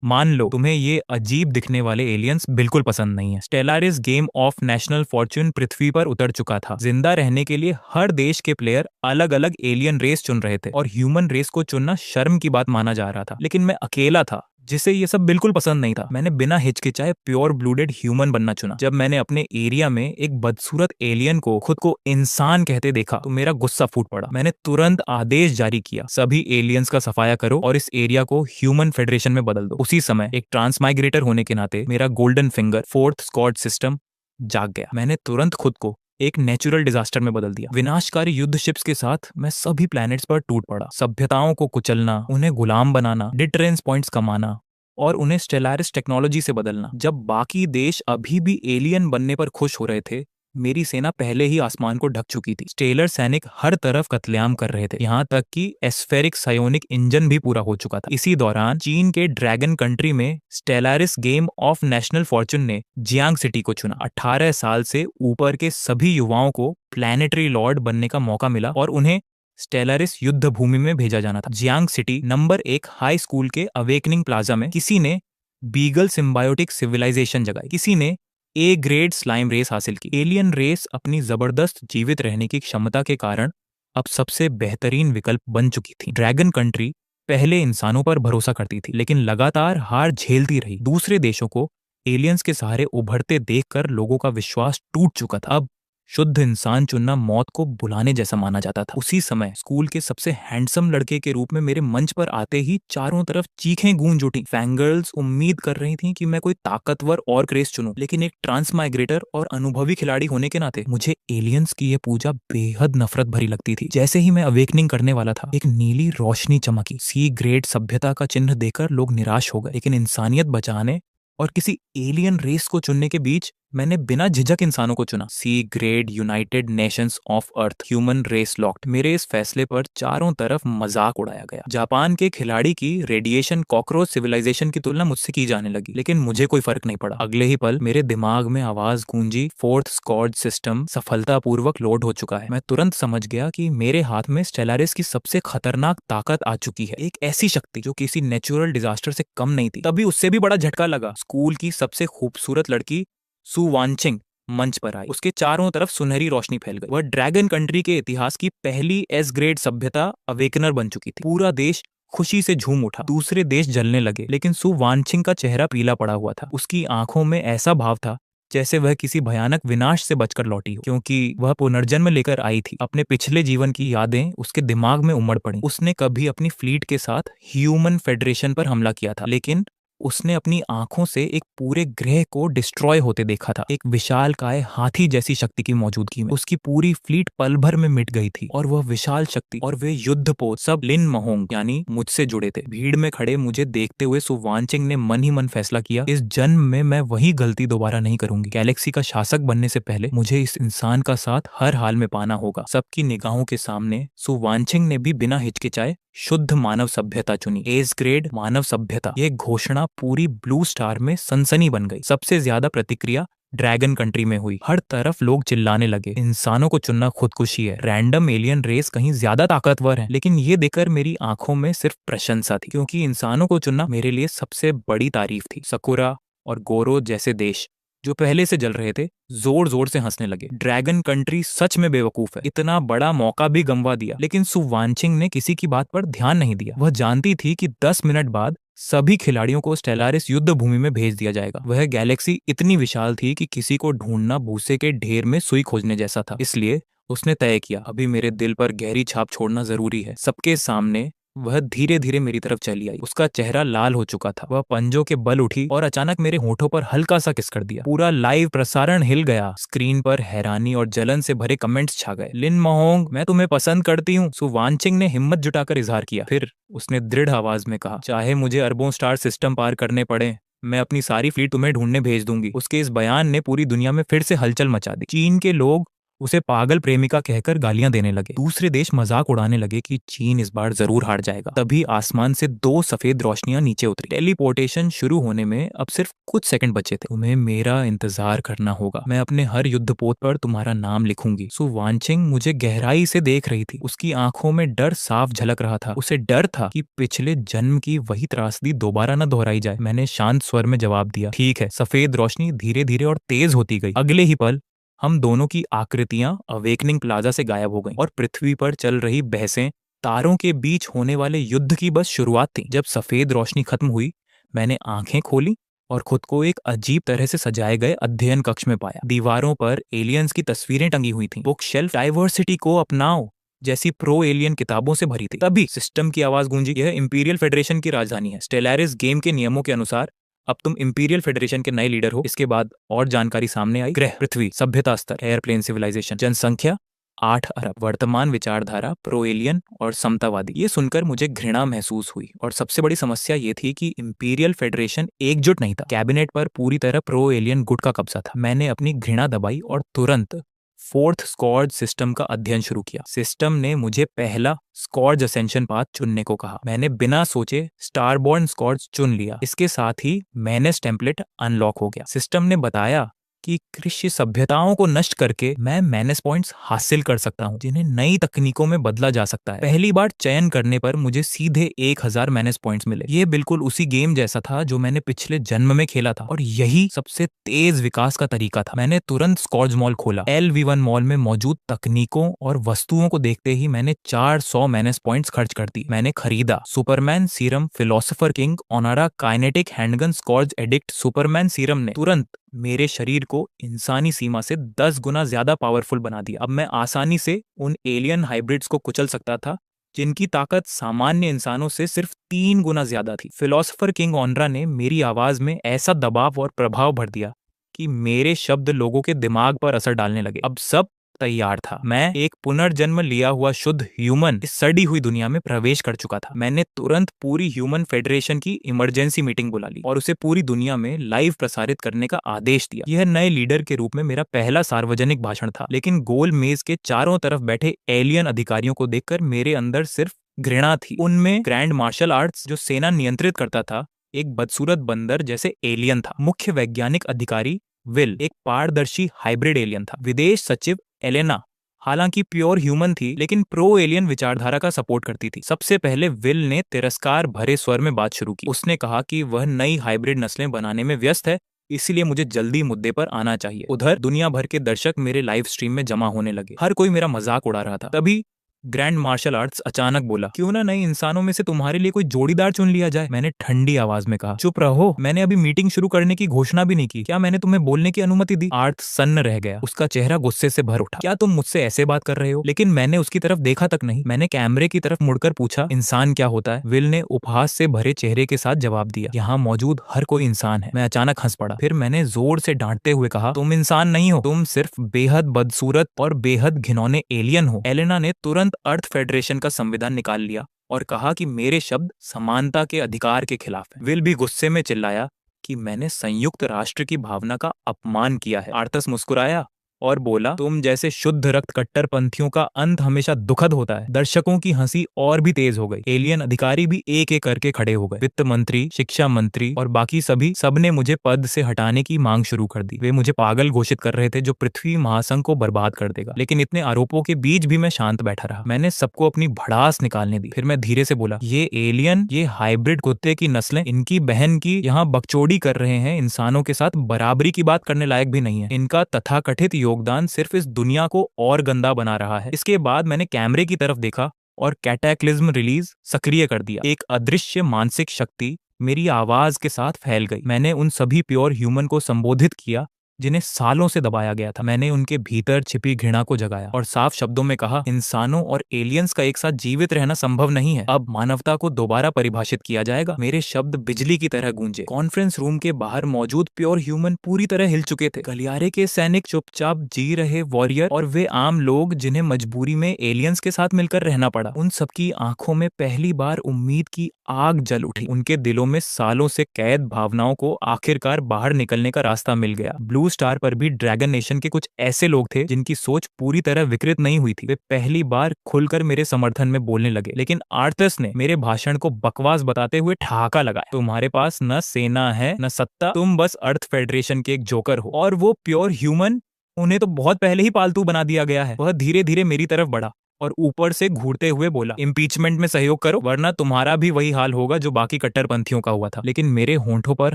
मान लो तुम्हें ये अजीब दिखने वाले एलियंस बिल्कुल पसंद नहीं है। स्टेलारिस गेम ऑफ नेशनल फॉर्च्यून पृथ्वी पर उतर चुका था। जिंदा रहने के लिए हर देश के प्लेयर अलग अलग एलियन रेस चुन रहे थे और ह्यूमन रेस को चुनना शर्म की बात माना जा रहा था। लेकिन मैं अकेला था जिसे ये सब बिल्कुल पसंद नहीं था। मैंने बिना हिचकिचाए प्योर ब्लूडेड ह्यूमन बनना चुना। जब मैंने अपने एरिया में एक बदसूरत एलियन को खुद को इंसान कहते देखा तो मेरा गुस्सा फूट पड़ा। मैंने तुरंत आदेश जारी किया, सभी एलियंस का सफाया करो और इस एरिया को ह्यूमन फेडरेशन में बदल दो। उसी समय एक ट्रांसमाइग्रेटर होने के नाते मेरा golden finger fourth squad system जाग गया। मैंने तुरंत खुद को एक नेचुरल डिजास्टर में बदल दिया। विनाशकारी युद्ध शिप्स के साथ मैं सभी प्लैनेट्स पर टूट पड़ा। सभ्यताओं को कुचलना, उन्हें गुलाम बनाना, डिटरेंस पॉइंट्स कमाना और उन्हें स्टेलारिस टेक्नोलॉजी से बदलना। जब बाकी देश अभी भी एलियन बनने पर खुश हो रहे थे, मेरी सेना पहले ही आसमान को ढक चुकी थी। स्टेलर सैनिक हर तरफ कत्लेआम कर रहे थे, यहाँ तक कि एस्फेरिक सायोनिक इंजन भी पूरा हो चुका था। इसी दौरान चीन के ड्रैगन कंट्री में स्टेलारिस गेम ऑफ नेशनल फॉर्च्यून ने जियांग सिटी को चुना। 18 साल से ऊपर के सभी युवाओं को प्लैनेटरी लॉर्ड बनने का मौका मिला और उन्हें स्टेलारिस युद्ध भूमि में भेजा जाना था। Jiang city number 1 high school के अवेकनिंग प्लाजा में किसी ने बीगल सिम्बायोटिक सिविलाइजेशन जगाई, किसी ने ए ग्रेड स्लाइम रेस हासिल की। एलियन रेस अपनी जबरदस्त जीवित रहने की क्षमता के कारण अब सबसे बेहतरीन विकल्प बन चुकी थी। ड्रैगन कंट्री पहले इंसानों पर भरोसा करती थी, लेकिन लगातार हार झेलती रही। दूसरे देशों को एलियंस के सहारे उभरते देखकर लोगों का विश्वास टूट चुका था। अब शुद्ध इंसान चुनना मौत को बुलाने जैसा माना जाता था। उसी समय स्कूल के सबसे हैंडसम लड़के के रूप में मेरे मंच पर आते ही चारों तरफ चीखें गूंज उठी। फैंगर्ल्स उम्मीद कर रही थी कि मैं कोई ताकतवर और क्रेस चुनूं, लेकिन एक ट्रांसमाइग्रेटर और अनुभवी खिलाड़ी होने के नाते मुझे एलियंस की यह पूजा बेहद नफरत भरी लगती थी। जैसे ही मैं अवेकनिंग करने वाला था, एक नीली रोशनी चमकी। सी ग्रेड सभ्यता का चिन्ह देकर लोग निराश हो गए, लेकिन इंसानियत बचाने और किसी एलियन रेस को चुनने के बीच मैंने बिना झिझक इंसानों को चुना। C grade United Nations of Earth human race locked. मेरे इस फैसले पर चारों तरफ मजाक उड़ाया गया। जापान के खिलाड़ी की रेडिएशन कॉकरोच सिविलाइजेशन की तुलना मुझसे की जाने लगी, लेकिन मुझे कोई फर्क नहीं पड़ा। अगले ही पल मेरे दिमाग में आवाज गूंजी, फोर्थ स्क्वाड सिस्टम सफलतापूर्वक लोड हो चुका है। मैं तुरंत समझ गया कि मेरे हाथ में स्टेलारिस की सबसे खतरनाक ताकत आ चुकी है, एक ऐसी शक्ति जो किसी नेचुरल डिजास्टर से कम नहीं थी। तभी उससे भी बड़ा झटका लगा। स्कूल की सबसे खूबसूरत लड़की सु वानचिंग मंच पर आई। उसके चारों तरफ सुनहरी रोशनी फैल गई। वह ड्रैगन कंट्री के इतिहास की पहली एस ग्रेड सभ्यता अवेकनर बन चुकी थी। पूरा देश खुशी से झूम उठा। दूसरे देश जलने लगे, लेकिन सु वानचिंग का चेहरा पीला पड़ा हुआ था। उसकी आंखों में ऐसा भाव था जैसे वह किसी भयानक विनाश से बचकर लौटी हो, क्योंकि वह पुनर्जन्म लेकर आई थी। अपने पिछले जीवन की यादें उसके दिमाग में उमड़ पड़ी। उसने कभी अपनी फ्लीट के साथ ह्यूमन फेडरेशन पर हमला किया था, लेकिन उसने अपनी आंखों से एक पूरे ग्रह को डिस्ट्रॉय होते देखा था। एक विशालकाय हाथी जैसी शक्ति की मौजूदगी में उसकी पूरी फ्लीट पल भर में मिट गई थी, और वह विशाल शक्ति और वे युद्धपोत सब लिन महोंग यानी मुझसे जुड़े थे। भीड़ में खड़े मुझे देखते हुए सु वानचिंग ने मन ही मन फैसला किया, इस जन्म में मैं वही गलती दोबारा नहीं करूंगी। गैलेक्सी का शासक बनने से पहले मुझे इस इंसान का साथ हर हाल में पाना होगा। सबकी निगाहों के सामने सु वानचिंग ने भी बिना हिचकिचाए शुद्ध मानव सभ्यता चुनी, एस ग्रेड मानव सभ्यता। यह घोषणा पूरी ब्लू स्टार में सनसनी बन गई। सबसे ज्यादा प्रतिक्रिया ड्रैगन कंट्री में हुई। हर तरफ लोग चिल्लाने लगे, इंसानों को चुनना खुदकुशी है, रैंडम एलियन रेस कहीं ज्यादा ताकतवर है। लेकिन ये देखकर मेरी आंखों में सिर्फ प्रशंसा थी, क्योंकि इंसानों को चुनना मेरे लिए सबसे बड़ी तारीफ थी। सकुरा और गोरो जैसे देश जो पहले से जल रहे थे, जोर जोर से हंसने लगे। ड्रैगन कंट्री सच में बेवकूफ है, इतना बड़ा मौका भी गंवा दिया। लेकिन सु वानचिंग ने किसी की बात पर ध्यान नहीं दिया। वह जानती थी कि 10 मिनट बाद सभी खिलाड़ियों को स्टेलारिस युद्ध भूमि में भेज दिया जाएगा। वह गैलेक्सी इतनी विशाल थी कि किसी को ढूंढना भूसे के ढेर में सुई खोजने जैसा था। इसलिए उसने तय किया, अभी मेरे दिल पर गहरी छाप छोड़ना जरूरी है। सबके सामने वह धीरे धीरे मेरी तरफ चली आई। उसका चेहरा लाल हो चुका था। वह पंजों के बल उठी और अचानक मेरे होठों पर हल्का सा किस कर दिया। पूरा लाइव प्रसारण हिल गया। स्क्रीन पर हैरानी और जलन से भरे कमेंट्स छा गए। लिन महोंग, मैं तुम्हें पसंद करती हूँ, सु वानचिंग ने हिम्मत जुटाकर इजहार किया। फिर उसने दृढ़ आवाज में कहा, चाहे मुझे अरबों स्टार सिस्टम पार करने पड़े, मैं अपनी सारी फ्लीट तुम्हें ढूंढने भेज दूंगी। उसके इस बयान ने पूरी दुनिया में फिर से हलचल मचा दी। चीन के लोग उसे पागल प्रेमिका कहकर गालियां देने लगे। दूसरे देश मजाक उड़ाने लगे कि चीन इस बार जरूर हार जाएगा। तभी आसमान से 2 सफेद रोशनियां नीचे उतरी। टेलीपोर्टेशन शुरू होने में अब सिर्फ कुछ सेकंड बचे थे। तुम्हें मेरा इंतजार करना होगा, मैं अपने हर युद्धपोत पर तुम्हारा नाम लिखूंगी। सु वानचिंग मुझे गहराई से देख रही थी। उसकी आंखों में डर साफ झलक रहा था। उसे डर था कि पिछले जन्म की वही त्रासदी दोबारा न दोहराई जाए। मैंने शांत स्वर में जवाब दिया, ठीक है। सफेद रोशनी धीरे धीरे और तेज होती गई। अगले ही पल हम दोनों की आकृतियां अवेकनिंग प्लाजा से गायब हो गईं और पृथ्वी पर चल रही बहसें तारों के बीच होने वाले युद्ध की बस शुरुआत थी। जब सफेद रोशनी खत्म हुई, मैंने आंखें खोली और खुद को एक अजीब तरह से सजाए गए अध्ययन कक्ष में पाया। दीवारों पर एलियंस की तस्वीरें टंगी हुई थीं। बुक शेल्फ डाइवर्सिटी को अपनाओ जैसी प्रो एलियन किताबों से भरी थी। तभी सिस्टम की आवाज गूंजी, यह इंपीरियल फेडरेशन की राजधानी है। स्टेलारिस गेम के नियमों के अनुसार अब तुम इंपीरियल फेडरेशन के नए लीडर हो। इसके बाद और जानकारी सामने आई। ग्रह पृथ्वी, सभ्यता स्तर एयरप्लेन सिविलाइजेशन, जनसंख्या 8 अरब, वर्तमान विचारधारा प्रो एलियन और समतावादी। ये सुनकर मुझे घृणा महसूस हुई और सबसे बड़ी समस्या ये थी कि इंपीरियल फेडरेशन एकजुट नहीं था। कैबिनेट पर पूरी तरह प्रो एलियन गुट का कब्जा था। मैंने अपनी घृणा दबाई और तुरंत 4th स्कॉर्ज सिस्टम का अध्ययन शुरू किया। सिस्टम ने मुझे पहला स्कॉर्ज असेंशन पाथ चुनने को कहा। मैंने बिना सोचे स्टारबॉर्न स्कॉर्ज चुन लिया। इसके साथ ही मैनेज टेम्पलेट अनलॉक हो गया। सिस्टम ने बताया कि कृषि सभ्यताओं को नष्ट करके मैं मैनेज पॉइंट्स हासिल कर सकता हूं, जिन्हें नई तकनीकों में बदला जा सकता है। पहली बार चयन करने पर मुझे सीधे 1000 मैनेज पॉइंट्स मिले। ये बिल्कुल उसी गेम जैसा था जो मैंने पिछले जन्म में खेला था और यही सबसे तेज विकास का तरीका था। मैंने तुरंत स्कॉर्ज मॉल खोला। LV1 मॉल में मौजूद तकनीकों और वस्तुओं को देखते ही मैंने 400 मैनेज पॉइंट्स खर्च कर दी। मैंने खरीदा सुपरमैन सीरम, फिलोसोफर किंग, ओनारा kinetic handgun scourge addict. Superman serum ने तुरंत मेरे शरीर को इंसानी सीमा से 10 गुना ज्यादा पावरफुल बना दिया। अब मैं आसानी से उन एलियन हाइब्रिड्स को कुचल सकता था जिनकी ताकत सामान्य इंसानों से सिर्फ 3 गुना ज्यादा थी। फिलोसोफर किंग ओनरा ने मेरी आवाज में ऐसा दबाव और प्रभाव भर दिया कि मेरे शब्द लोगों के दिमाग पर असर डालने लगे। अब सब तैयार था। मैं एक पुनर्जन्म लिया हुआ शुद्ध ह्यूमन इस सड़ी हुई दुनिया में प्रवेश कर चुका था। मैंने तुरंत पूरी ह्यूमन फेडरेशन की इमरजेंसी मीटिंग बुला ली और उसे पूरी दुनिया में लाइव प्रसारित करने का आदेश दिया। यह नए लीडर के रूप में मेरा पहला सार्वजनिक भाषण था, लेकिन गोल मेज के चारों तरफ बैठे एलियन अधिकारियों को देखकर मेरे अंदर सिर्फ घृणा थी। उनमें ग्रैंड मार्शल आर्ट्स जो सेना नियंत्रित करता था एक बदसूरत बंदर जैसे एलियन था। मुख्य वैज्ञानिक अधिकारी विल एक पारदर्शी हाइब्रिड एलियन था। विदेश सचिव एलेना हालांकि प्योर ह्यूमन थी, लेकिन प्रो एलियन विचारधारा का सपोर्ट करती थी। सबसे पहले विल ने तिरस्कार भरे स्वर में बात शुरू की। उसने कहा कि वह नई हाइब्रिड नस्लें बनाने में व्यस्त है, इसलिए मुझे जल्दी मुद्दे पर आना चाहिए। उधर दुनिया भर के दर्शक मेरे लाइव स्ट्रीम में जमा होने लगे। हर कोई मेरा मजाक उड़ा रहा था। तभी ग्रैंड मार्शल आर्ट्स अचानक बोला, क्यों ना नए इंसानों में से तुम्हारे लिए कोई जोड़ीदार चुन लिया जाए। मैंने ठंडी आवाज में कहा, चुप रहो, मैंने अभी मीटिंग शुरू करने की घोषणा भी नहीं की। क्या मैंने तुम्हें बोलने की अनुमति दी? आर्ट्स सन्न रह गया। उसका चेहरा गुस्से से भर उठा। क्या तुम मुझसे ऐसे बात कर रहे हो? लेकिन मैंने उसकी तरफ देखा तक नहीं। मैंने कैमरे की तरफ मुड़कर पूछा, इंसान क्या होता है? विल ने उपहास से भरे चेहरे के साथ जवाब दिया, यहाँ मौजूद हर कोई इंसान है। मैं अचानक हंस पड़ा। फिर मैंने जोर से डांटते हुए कहा, तुम इंसान नहीं हो, तुम सिर्फ बेहद बदसूरत और बेहद घिनौने एलियन हो। एलेना ने तुरंत अर्थ फेडरेशन का संविधान निकाल लिया और कहा कि मेरे शब्द समानता के अधिकार के खिलाफ है। विल भी गुस्से में चिल्लाया कि मैंने संयुक्त राष्ट्र की भावना का अपमान किया है। आर्थस मुस्कुराया और बोला, तुम जैसे शुद्ध रक्त कट्टरपंथियों का अंत हमेशा दुखद होता है। दर्शकों की हंसी और भी तेज हो गई। एलियन अधिकारी भी एक एक करके खड़े हो गए। वित्त मंत्री, शिक्षा मंत्री और बाकी सबने मुझे पद से हटाने की मांग शुरू कर दी। वे मुझे पागल घोषित कर रहे थे जो पृथ्वी महासंघ को बर्बाद कर देगा। लेकिन इतने आरोपों के बीच भी मैं शांत बैठा रहा। मैंने सबको अपनी भड़ास निकालने दी। फिर मैं धीरे से बोला, ये एलियन, ये हाइब्रिड कुत्ते की नस्लें इनकी बहन की यहाँ बकचोदी कर रहे हैं, इंसानों के साथ बराबरी की बात करने लायक भी नहीं है। इनका तथाकथित योगदान सिर्फ इस दुनिया को और गंदा बना रहा है। इसके बाद मैंने कैमरे की तरफ देखा और कैटाक्लिज्म रिलीज सक्रिय कर दिया। एक अदृश्य मानसिक शक्ति मेरी आवाज के साथ फैल गई। मैंने उन सभी प्योर ह्यूमन को संबोधित किया जिन्हें सालों से दबाया गया था। मैंने उनके भीतर छिपी घृणा को जगाया और साफ शब्दों में कहा, इंसानों और एलियंस का एक साथ जीवित रहना संभव नहीं है। अब मानवता को दोबारा परिभाषित किया जाएगा। मेरे शब्द बिजली की तरह गूंजे। कॉन्फ्रेंस रूम के बाहर मौजूद प्योर ह्यूमन पूरी तरह हिल चुके थे। गलियारे के सैनिक, चुपचाप जी रहे वॉरियर और वे आम लोग जिन्हें मजबूरी में एलियंस के साथ मिलकर रहना पड़ा, उन सबकी आंखों में पहली बार उम्मीद की आग जल उठी। उनके दिलों में सालों से कैद भावनाओं को आखिरकार बाहर निकलने का रास्ता मिल गया। ब्लू ब्लू स्टार पर भी ड्रैगन नेशन के कुछ ऐसे लोग थे जिनकी सोच पूरी तरह विकृत नहीं हुई थी। वे पहली बार खुलकर मेरे समर्थन में बोलने लगे, लेकिन आर्थस ने मेरे भाषण को बकवास बताते हुए ठहाका लगाया। तुम्हारे पास न सेना है न सत्ता, तुम बस अर्थ फेडरेशन के एक जोकर हो, और वो प्योर ह्यूमन, उन्हें तो बहुत पहले ही पालतू बना दिया गया है। वह धीरे धीरे मेरी तरफ बढ़ा और ऊपर से घूरते हुए बोला, इम्पीचमेंट में सहयोग करो वरना तुम्हारा भी वही हाल होगा जो बाकी कट्टरपंथियों का हुआ था। लेकिन मेरे होंठों पर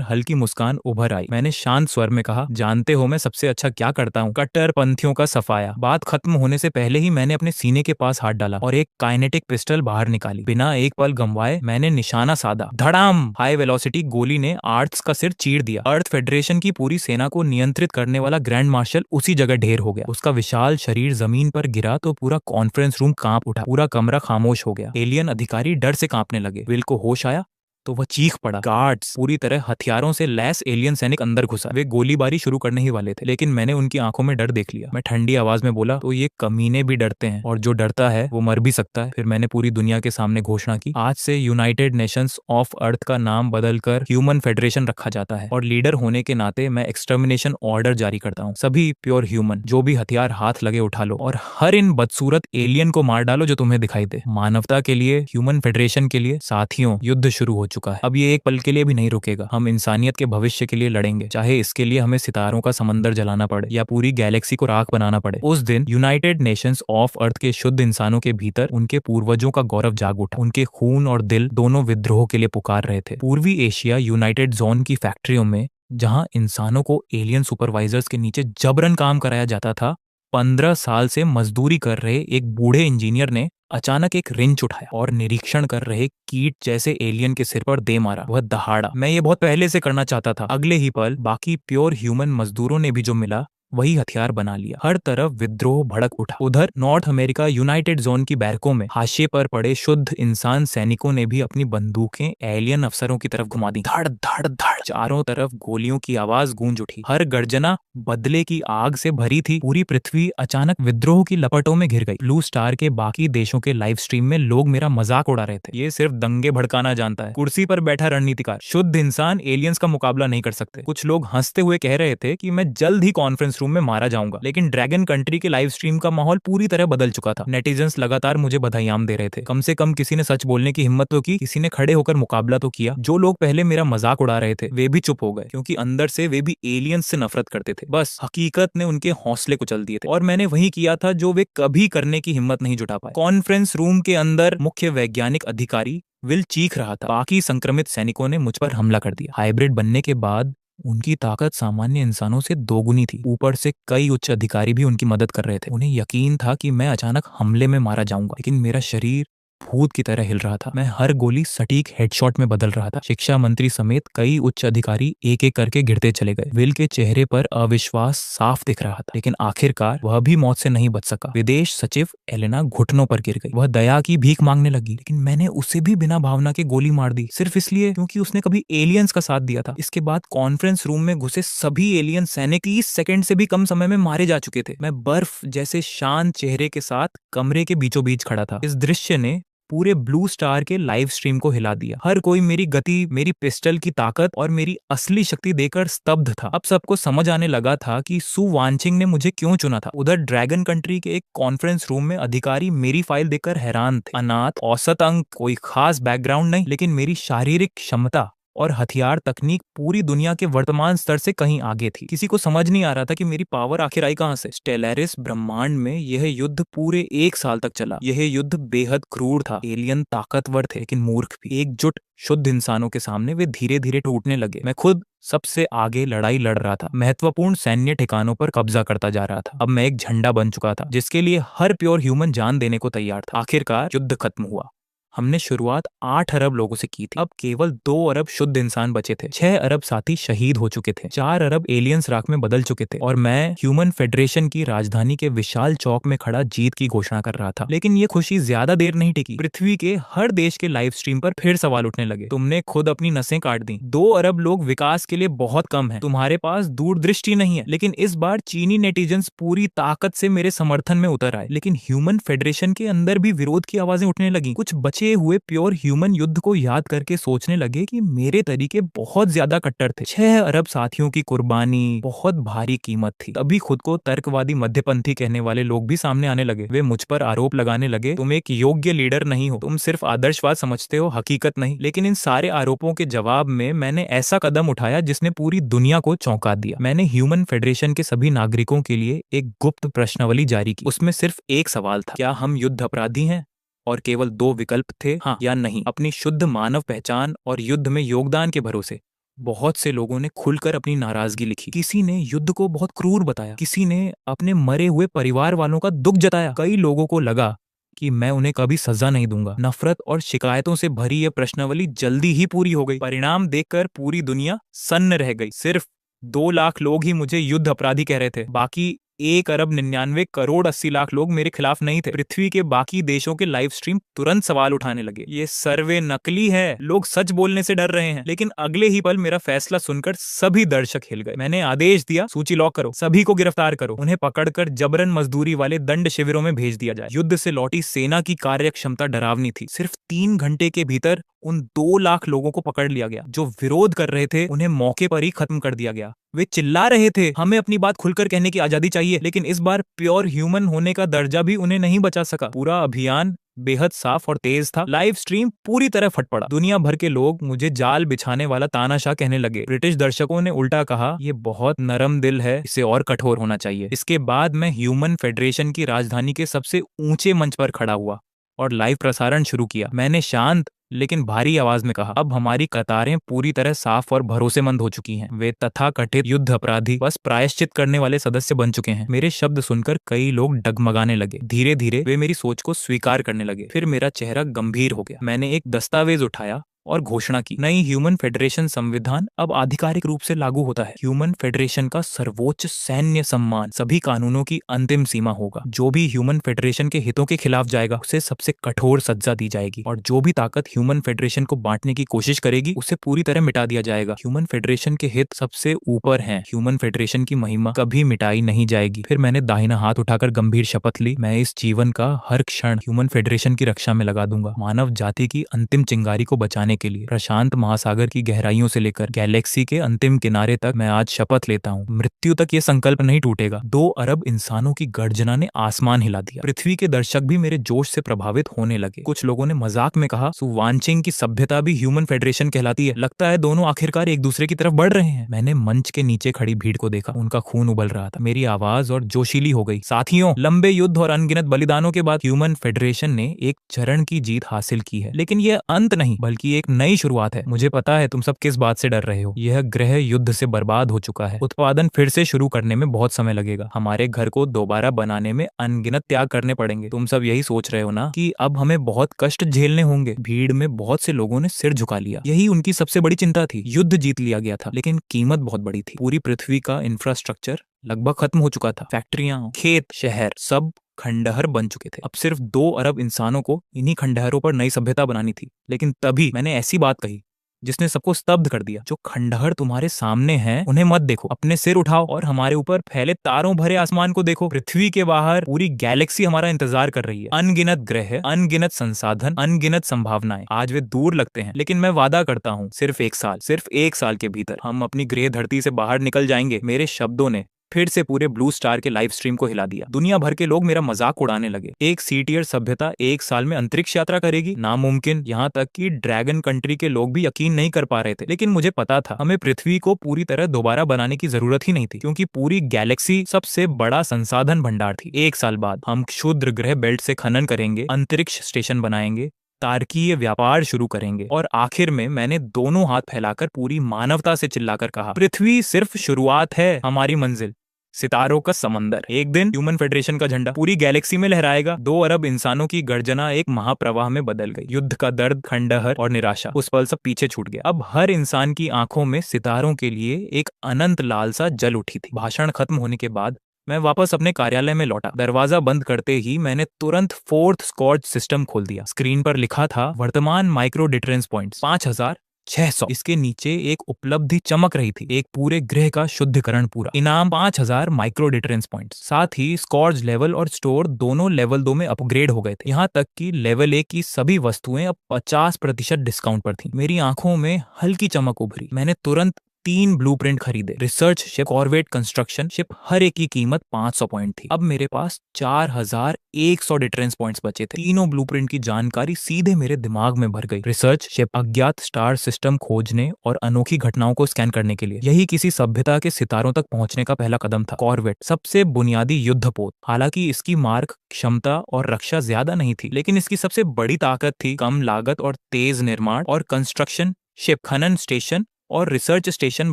हल्की मुस्कान उभर आई। मैंने शांत स्वर में कहा, जानते हो मैं सबसे अच्छा क्या करता हूँ? कट्टरपंथियों का सफाया। बात खत्म होने से पहले ही मैंने अपने सीने के पास हाथ डाला और एक काइनेटिक पिस्टल बाहर निकाली। बिना एक पल गंवाए मैंने निशाना साधा। धड़ाम! हाई वेलोसिटी गोली ने आर्थस का सिर चीर दिया। अर्थ फेडरेशन की पूरी सेना को नियंत्रित करने वाला ग्रैंड मार्शल उसी जगह ढेर हो गया। उसका विशाल शरीर जमीन पर गिरा तो पूरा कॉन्फ्रेंस रूम कांप उठा। पूरा कमरा खामोश हो गया। एलियन अधिकारी डर से कांपने लगे। विल को होश आया तो वह चीख पड़ा। गार्ड्स, पूरी तरह हथियारों से लैस एलियन सैनिक अंदर घुसा। वे गोलीबारी शुरू करने ही वाले थे, लेकिन मैंने उनकी आंखों में डर देख लिया। मैं ठंडी आवाज में बोला, तो ये कमीने भी डरते हैं, और जो डरता है वो मर भी सकता है। फिर मैंने पूरी दुनिया के सामने घोषणा की, आज से यूनाइटेड नेशंस ऑफ अर्थ का नाम बदलकर ह्यूमन फेडरेशन रखा जाता है, और लीडर होने के नाते मैं एक्सटर्मिनेशन ऑर्डर जारी करता हूँ। सभी प्योर ह्यूमन, जो भी हथियार हाथ लगे उठा लो, और हर इन बदसूरत एलियन को मार डालो जो तुम्हें दिखाई दे। मानवता के लिए, ह्यूमन फेडरेशन के लिए। साथियों, युद्ध शुरू हो चुका है। अब ये एक पल के लिए भी नहीं रुकेगा। हम इंसानियत के भविष्य के लिए लड़ेंगे, चाहे इसके लिए हमें सितारों का समंदर जलाना पड़े या पूरी गैलेक्सी को राख बनाना पड़े। उस दिन यूनाइटेड नेशंस ऑफ अर्थ के शुद्ध इंसानों के भीतर उनके पूर्वजों का गौरव जाग उठा। उनके खून और दिल दोनों विद्रोह के लिए पुकार रहे थे। पूर्वी एशिया यूनाइटेड जोन की फैक्ट्रियों में, जहां इंसानों को एलियन सुपरवाइजर्स के नीचे जबरन काम कराया जाता था, 15 साल से मजदूरी कर रहे एक बूढ़े इंजीनियर ने अचानक एक रिंच उठाया और निरीक्षण कर रहे कीट जैसे एलियन के सिर पर दे मारा। वह दहाड़ा। मैं ये बहुत पहले से करना चाहता था। अगले ही पल बाकी प्योर ह्यूमन मजदूरों ने भी जो मिला वही हथियार बना लिया। हर तरफ विद्रोह भड़क उठा। उधर नॉर्थ अमेरिका यूनाइटेड जोन की बैरकों में हाशिए पर पड़े शुद्ध इंसान सैनिकों ने भी अपनी बंदूकें एलियन अफसरों की तरफ घुमा दी। धड़ धड़ धड़, चारों तरफ गोलियों की आवाज गूंज उठी। हर गर्जना बदले की आग से भरी थी। पूरी पृथ्वी अचानक विद्रोह की लपटों में घिर गई। ब्लू स्टार के बाकी देशों के लाइव स्ट्रीम में लोग मेरा मजाक उड़ा रहे थे। ये सिर्फ दंगे भड़काना जानता है। कुर्सी पर बैठा रणनीतिकार। शुद्ध इंसान एलियंस का मुकाबला नहीं कर सकते। कुछ लोग हंसते हुए कह रहे थे कि मैं जल्द ही कॉन्फ्रेंस रूम में मारा जाऊंगा। लेकिन ड्रैगन कंट्री के लाइव स्ट्रीम का माहौल पूरी तरह बदल चुका था। नेटिजन्स लगातार मुझे बधाइयां दे रहे थे। कम से कम किसी ने सच बोलने की हिम्मत तो की, किसी ने खड़े होकर मुकाबला तो किया। जो लोग पहले मेरा मजाक उड़ा रहे थे वे भी चुप हो गए, क्योंकि अंदर से वे भी एलियंस से नफरत करते थे। बस हकीकत ने उनके हौसले कुचल दिए थे, और मैंने वही किया था जो वे कभी करने की हिम्मत नहीं जुटा पाए। कॉन्फ्रेंस रूम के अंदर मुख्य वैज्ञानिक अधिकारी विल चीख रहा था। बाकी संक्रमित सैनिकों ने मुझ पर हमला कर दिया। हाइब्रिड बनने के बाद उनकी ताकत सामान्य इंसानों से दोगुनी थी। ऊपर से कई उच्च अधिकारी भी उनकी मदद कर रहे थे। उन्हें यकीन था कि मैं अचानक हमले में मारा जाऊंगा, लेकिन मेरा शरीर भूत की तरह हिल रहा था। मैं हर गोली सटीक हेडशॉट में बदल रहा था। शिक्षा मंत्री समेत कई उच्च अधिकारी एक एक करके गिरते चले गए। विल के चेहरे पर अविश्वास साफ दिख रहा था, लेकिन आखिरकार वह भी मौत से नहीं बच सका। विदेश सचिव एलेना घुटनों पर गिर गई। वह दया की भीख मांगने लगी, लेकिन मैंने उसे भी बिना भावना के गोली मार दी, सिर्फ इसलिए क्योंकि उसने कभी एलियंस का साथ दिया था। इसके बाद कॉन्फ्रेंस रूम में घुसे सभी एलियन सैनिक 30 सेकंड से भी कम समय में मारे जा चुके थे। मैं बर्फ जैसे शांत चेहरे के साथ कमरे के बीचों बीच खड़ा था। इस दृश्य ने पूरे ब्लू स्टार के लाइव स्ट्रीम को हिला दिया। हर कोई मेरी गति, मेरी पिस्टल की ताकत और मेरी असली शक्ति देखकर स्तब्ध था। अब सबको समझ आने लगा था कि सु वांचिंग ने मुझे क्यों चुना था। उधर ड्रैगन कंट्री के एक कॉन्फ्रेंस रूम में अधिकारी मेरी फाइल देखकर हैरान थे। अनाथ, औसत अंक, कोई खास बैकग्राउंड नहीं, लेकिन मेरी शारीरिक क्षमता और हथियार तकनीक पूरी दुनिया के वर्तमान स्तर से कहीं आगे थी। किसी को समझ नहीं आ रहा था कि मेरी पावर आखिर आई कहां से। स्टेलारिस ब्रह्मांड में यह युद्ध पूरे 1 साल तक चला। यह युद्ध बेहद क्रूर था। एलियन ताकतवर थे, लेकिन मूर्ख भी। एकजुट शुद्ध इंसानों के सामने वे धीरे धीरे टूटने लगे। मैं खुद सबसे आगे लड़ाई लड़ रहा था। महत्वपूर्ण सैन्य ठिकानों पर कब्जा करता जा रहा था। अब मैं एक झंडा बन चुका था, जिसके लिए हर प्योर ह्यूमन जान देने को तैयार था। आखिरकार युद्ध खत्म हुआ। हमने शुरुआत 8 अरब लोगों से की थी। अब केवल 2 अरब शुद्ध इंसान बचे थे। 6 अरब साथी शहीद हो चुके थे। 4 अरब एलियंस राख में बदल चुके थे, और मैं ह्यूमन फेडरेशन की राजधानी के विशाल चौक में खड़ा जीत की घोषणा कर रहा था। लेकिन ये खुशी ज्यादा देर नहीं टिकी। पृथ्वी के हर देश के लाइव स्ट्रीम पर फिर सवाल उठने लगे। तुमने खुद अपनी नसें काट दी। 2 अरब लोग विकास के लिए बहुत कम है। तुम्हारे पास दूरदृष्टि नहीं है। लेकिन इस बार चीनी नेटिजन्स पूरी ताकत से मेरे समर्थन में उतर आए। लेकिन ह्यूमन फेडरेशन के अंदर भी विरोध की आवाजें उठने लगी। कुछ बचे बचे हुए प्योर ह्यूमन युद्ध को याद करके सोचने लगे कि मेरे तरीके बहुत ज्यादा कट्टर थे। 6 अरब साथियों की कुर्बानी बहुत भारी कीमत थी। तभी खुद को तर्कवादी मध्यपंथी कहने वाले लोग भी सामने आने लगे। वे मुझ पर आरोप लगाने लगे, तुम एक योग्य लीडर नहीं हो, तुम सिर्फ आदर्शवाद समझते हो, हकीकत नहीं। लेकिन इन सारे आरोपों के जवाब में मैंने ऐसा कदम उठाया जिसने पूरी दुनिया को चौंका दिया। मैंने ह्यूमन फेडरेशन के सभी नागरिकों के लिए एक गुप्त प्रश्नावली जारी की। उसमें सिर्फ एक सवाल था, क्या हम युद्ध अपराधी हैं? और केवल 2 विकल्प थे, हाँ या नहीं। अपनी शुद्ध मानव पहचान और युद्ध में योगदान के भरोसे बहुत से लोगों ने खुलकर अपनी नाराजगी लिखी। किसी ने युद्ध को बहुत क्रूर बताया, किसी ने अपने मरे हुए परिवार वालों का दुख जताया। कई लोगों को लगा कि मैं उन्हें कभी सजा नहीं दूंगा। नफरत और शिकायतों से भरी यह प्रश्नावली जल्दी ही पूरी हो गई। परिणाम देखकर पूरी दुनिया सन्न रह गई। सिर्फ 2 लाख लोग ही मुझे युद्ध अपराधी कह रहे थे। बाकी 1 अरब 99 करोड़ 80 लाख लोग मेरे खिलाफ नहीं थे। पृथ्वी के बाकी देशों के लाइव स्ट्रीम तुरंत सवाल उठाने लगे, ये सर्वे नकली है, लोग सच बोलने से डर रहे हैं। लेकिन अगले ही पल मेरा फैसला सुनकर सभी दर्शक हिल गए। मैंने आदेश दिया, सूची लॉक करो, सभी को गिरफ्तार करो, उन्हें पकड़कर जबरन मजदूरी वाले दंड शिविरों में भेज दिया जाए। युद्ध से लौटी सेना की कार्य क्षमता डरावनी थी। सिर्फ 3 घंटे के भीतर उन 2 लाख लोगों को पकड़ लिया गया। जो विरोध कर रहे थे उन्हें मौके पर ही खत्म कर दिया गया। वे चिल्ला रहे थे, हमें अपनी बात खुलकर कहने की आजादी चाहिए, लेकिन इस बार प्योर ह्यूमन होने का दर्जा भी उन्हें नहीं बचा सका। पूरा अभियान बेहद साफ और तेज था। लाइव स्ट्रीम पूरी तरह फट पड़ा। दुनिया भर के लोग मुझे जाल बिछाने वाला तानाशाह कहने लगे। ब्रिटिश दर्शकों ने उल्टा कहा, ये बहुत नरम दिल है, इसे और कठोर होना चाहिए। इसके बाद मैं ह्यूमन फेडरेशन की राजधानी के सबसे ऊंचे मंच पर खड़ा हुआ और लाइव प्रसारण शुरू किया। मैंने शांत लेकिन भारी आवाज में कहा, अब हमारी कतारें पूरी तरह साफ और भरोसेमंद हो चुकी हैं। वे तथाकथित युद्ध अपराधी बस प्रायश्चित करने वाले सदस्य बन चुके हैं। मेरे शब्द सुनकर कई लोग डगमगाने लगे। धीरे धीरे वे मेरी सोच को स्वीकार करने लगे। फिर मेरा चेहरा गंभीर हो गया। मैंने एक दस्तावेज उठाया और घोषणा की, नई ह्यूमन फेडरेशन संविधान अब आधिकारिक रूप से लागू होता है। ह्यूमन फेडरेशन का सर्वोच्च सैन्य सम्मान सभी कानूनों की अंतिम सीमा होगा। जो भी ह्यूमन फेडरेशन के हितों के खिलाफ जाएगा उसे सबसे कठोर सजा दी जाएगी, और जो भी ताकत ह्यूमन फेडरेशन को बांटने की कोशिश करेगी उसे पूरी तरह मिटा दिया जाएगा। ह्यूमन फेडरेशन के हित सबसे ऊपर हैं। ह्यूमन फेडरेशन की महिमा कभी मिटाई नहीं जाएगी। फिर मैंने दाहिना हाथ उठाकर गंभीर शपथ ली, मैं इस जीवन का हर क्षण ह्यूमन फेडरेशन की रक्षा में लगा दूंगा। मानव जाति की अंतिम चिंगारी को बचाने के लिए प्रशांत महासागर की गहराइयों से लेकर गैलेक्सी के अंतिम किनारे तक मैं आज शपथ लेता हूँ, मृत्यु तक ये संकल्प नहीं टूटेगा। 2 अरब इंसानों की गर्जना ने आसमान हिला दिया। पृथ्वी के दर्शक भी मेरे जोश से प्रभावित होने लगे। कुछ लोगों ने मजाक में कहा, सुवानचिंग की सभ्यता भी ह्यूमन फेडरेशन कहलाती है। लगता है दोनों आखिरकार एक दूसरे की तरफ बढ़ रहे हैं। मैंने मंच के नीचे खड़ी भीड़ को देखा, उनका खून उबल रहा था। मेरी आवाज और जोशीली हो गई, साथियों, लंबे युद्ध और अनगिनत बलिदानों के बाद ह्यूमन फेडरेशन ने एक चरण की जीत हासिल की है, लेकिन यह अंत नहीं बल्कि एक नई शुरुआत है। मुझे पता है तुम सब किस बात से डर रहे हो। यह ग्रह युद्ध से बर्बाद हो चुका है। उत्पादन फिर से शुरू करने में बहुत समय लगेगा। हमारे घर को दोबारा बनाने में अनगिनत त्याग करने पड़ेंगे। तुम सब यही सोच रहे हो ना कि अब हमें बहुत कष्ट झेलने होंगे। भीड़ में बहुत से लोगों ने सिर झुका लिया। यही उनकी सबसे बड़ी चिंता थी। युद्ध जीत लिया गया था, लेकिन कीमत बहुत बड़ी थी। पूरी पृथ्वी का इंफ्रास्ट्रक्चर लगभग खत्म हो चुका था। फैक्ट्रियां, खेत, शहर सब खंडहर बन चुके थे। अब सिर्फ 2 अरब इंसानों को इन्हीं खंडहरों पर नई सभ्यता बनानी थी। लेकिन तभी मैंने ऐसी बात कही जिसने सबको स्तब्ध कर दिया। जो खंडहर तुम्हारे सामने हैं उन्हें मत देखो, अपने सिर उठाओ और हमारे ऊपर फैले तारों भरे आसमान को देखो। पृथ्वी के बाहर पूरी गैलेक्सी हमारा इंतजार कर रही है। अनगिनत ग्रह, अनगिनत संसाधन, अनगिनत संभावनाएं। आज वे दूर लगते हैं, लेकिन मैं वादा करता हूँ सिर्फ 1 साल के भीतर हम अपनी ग्रह धरती से बाहर निकल जाएंगे। मेरे शब्दों ने फिर से पूरे ब्लू स्टार के लाइव स्ट्रीम को हिला दिया। दुनिया भर के लोग मेरा मजाक उड़ाने लगे। एक सीटियर सभ्यता 1 साल में अंतरिक्ष यात्रा करेगी, नामुमकिन। यहाँ तक कि ड्रैगन कंट्री के लोग भी यकीन नहीं कर पा रहे थे। लेकिन मुझे पता था हमें पृथ्वी को पूरी तरह दोबारा बनाने की जरूरत ही नहीं थी, क्योंकि पूरी गैलेक्सी सबसे बड़ा संसाधन भंडार थी। 1 साल बाद हम क्षुद्र ग्रह बेल्ट से खनन करेंगे, अंतरिक्ष स्टेशन बनाएंगे, तारकीय व्यापार शुरू करेंगे, और आखिर में मैंने दोनों हाथ फैलाकर पूरी मानवता से चिल्लाकर कहा, पृथ्वी सिर्फ शुरुआत है, हमारी मंजिल सितारों का समंदर। एक दिन ह्यूमन फेडरेशन का झंडा पूरी गैलेक्सी में लहराएगा। 2 अरब इंसानों की गर्जना एक महाप्रवाह में बदल गई। युद्ध का दर्द, खंडहर और निराशा, उस पल सब पीछे छूट गया। अब हर इंसान की आंखों में सितारों के लिए एक अनंत लालसा जल उठी थी। भाषण खत्म होने के बाद मैं वापस अपने कार्यालय में लौटा। दरवाजा बंद करते ही मैंने तुरंत 4th स्क्वाड सिस्टम खोल दिया। स्क्रीन पर लिखा था, वर्तमान माइक्रो डिटरेंस पॉइंट्स 5000, 600। इसके नीचे एक उपलब्धि चमक रही थी, एक पूरे ग्रह का शुद्धिकरण पूरा। इनाम 5000 माइक्रो डिटरेंस पॉइंट्स। साथ ही स्कॉर्ज लेवल और स्टोर दोनों लेवल 2 में अपग्रेड हो गए थे। यहाँ तक कि लेवल 1 की सभी वस्तुएं अब 50% डिस्काउंट पर थी। मेरी आंखों में हल्की चमक उभरी। मैंने तुरंत 3 ब्लूप्रिंट खरीदे। Research ship, corvette construction ship, हर एक की कीमत 500 पॉइंट थी। अब मेरे पास 4100 डिटरेंस पॉइंट्स बचे थे। तीनों ब्लूप्रिंट की जानकारी सीधे मेरे दिमाग में भर गई। रिसर्च शिप, अज्ञात स्टार सिस्टम खोजने और अनोखी घटनाओं को स्कैन करने के लिए। यही किसी सभ्यता के सितारों तक पहुंचने का पहला कदम था। कॉर्वेट, सबसे बुनियादी युद्धपोत। हालांकि इसकी मार्क क्षमता और रक्षा ज्यादा नहीं थी, लेकिन इसकी सबसे बड़ी ताकत थी कम लागत और तेज निर्माण। और कंस्ट्रक्शन शिप, खनन स्टेशन और रिसर्च स्टेशन